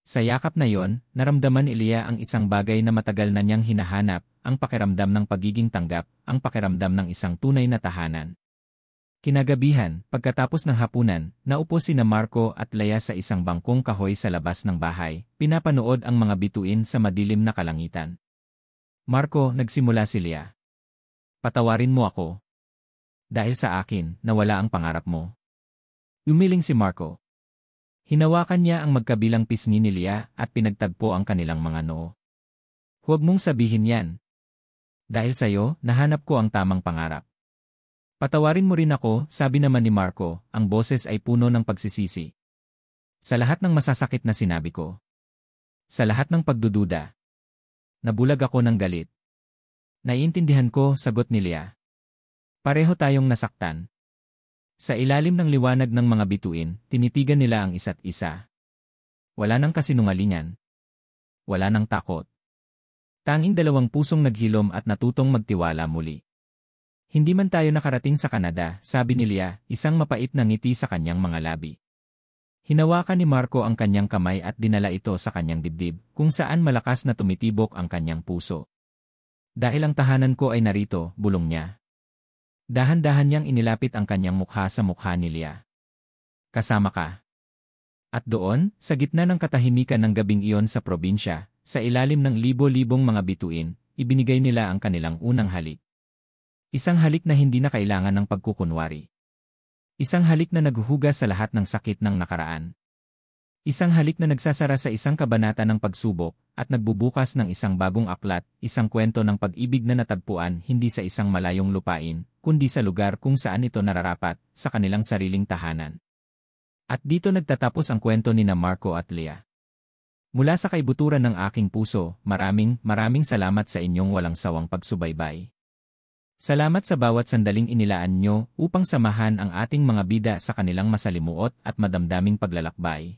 Sa yakap na yon, naramdaman ni Lea ang isang bagay na matagal na niyang hinahanap, ang pakiramdam ng pagiging tanggap, ang pakiramdam ng isang tunay na tahanan. Kinagabihan, pagkatapos ng hapunan, naupo sina Marco at Lea sa isang bangkong kahoy sa labas ng bahay, pinapanood ang mga bituin sa madilim na kalangitan. Marco, nagsimula si Leah. Patawarin mo ako. Dahil sa akin, nawala ang pangarap mo. Umiling si Marco. Hinawakan niya ang magkabilang pisngi ni Leah at pinagtagpo ang kanilang mga noo. Huwag mong sabihin yan. Dahil sa'yo, nahanap ko ang tamang pangarap. Patawarin mo rin ako, sabi naman ni Marco, ang boses ay puno ng pagsisisi. Sa lahat ng masasakit na sinabi ko. Sa lahat ng pagdududa. Nabulag ako ng galit. Naiintindihan ko, sagot ni Leah. Pareho tayong nasaktan. Sa ilalim ng liwanag ng mga bituin, tinitigan nila ang isa't isa. Wala nang kasinungalingan. Wala nang takot. Tanging dalawang pusong naghilom at natutong magtiwala muli. Hindi man tayo nakarating sa Canada, sabi ni Leah, isang mapait na ngiti sa kanyang mga labi. Hinawakan ni Marco ang kanyang kamay at dinala ito sa kanyang dibdib, kung saan malakas na tumitibok ang kanyang puso. Dahil ang tahanan ko ay narito, bulong niya. Dahan-dahan niyang inilapit ang kanyang mukha sa mukha ni Leah. Kasama ka. At doon, sa gitna ng katahimikan ng gabing iyon sa probinsya, sa ilalim ng libo-libong mga bituin, ibinigay nila ang kanilang unang halik. Isang halik na hindi na kailangan ng pagkukunwari. Isang halik na naghuhugas sa lahat ng sakit ng nakaraan. Isang halik na nagsasara sa isang kabanata ng pagsubok at nagbubukas ng isang bagong aklat, isang kwento ng pag-ibig na natagpuan hindi sa isang malayong lupain, kundi sa lugar kung saan ito nararapat, sa kanilang sariling tahanan. At dito nagtatapos ang kwento ni Marco at Leah. Mula sa kaibuturan ng aking puso, maraming salamat sa inyong walang sawang pagsubaybay. Salamat sa bawat sandaling inilaan nyo upang samahan ang ating mga bida sa kanilang masalimuot at madamdaming paglalakbay.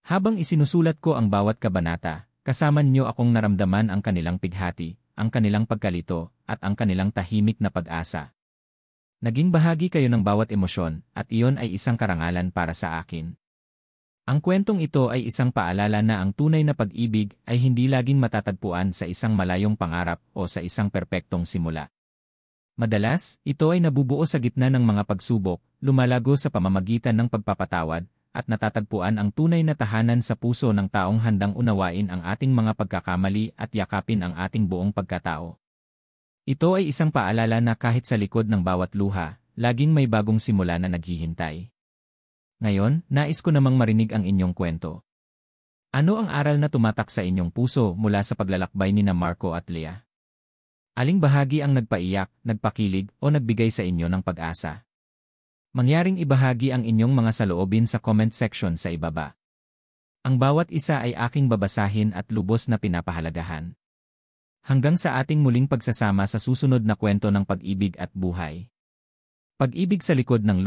Habang isinusulat ko ang bawat kabanata, kasama nyo akong naramdaman ang kanilang pighati, ang kanilang pagkalito, at ang kanilang tahimik na pag-asa. Naging bahagi kayo ng bawat emosyon, at iyon ay isang karangalan para sa akin. Ang kwentong ito ay isang paalala na ang tunay na pag-ibig ay hindi laging matatagpuan sa isang malayong pangarap o sa isang perpektong simula. Madalas, ito ay nabubuo sa gitna ng mga pagsubok, lumalago sa pamamagitan ng pagpapatawad, at natatagpuan ang tunay na tahanan sa puso ng taong handang unawain ang ating mga pagkakamali at yakapin ang ating buong pagkatao. Ito ay isang paalala na kahit sa likod ng bawat luha, laging may bagong simula na naghihintay. Ngayon, nais ko namang marinig ang inyong kwento. Ano ang aral na tumatak sa inyong puso mula sa paglalakbay ni Marco at Leah? Aling bahagi ang nagpaiyak, nagpakilig, o nagbigay sa inyo ng pag-asa? Mangyaring ibahagi ang inyong mga saloobin sa comment section sa ibaba. Ang bawat isa ay aking babasahin at lubos na pinapahalagahan. Hanggang sa ating muling pagsasama sa susunod na kwento ng pag-ibig at buhay. Pag-ibig sa likod ng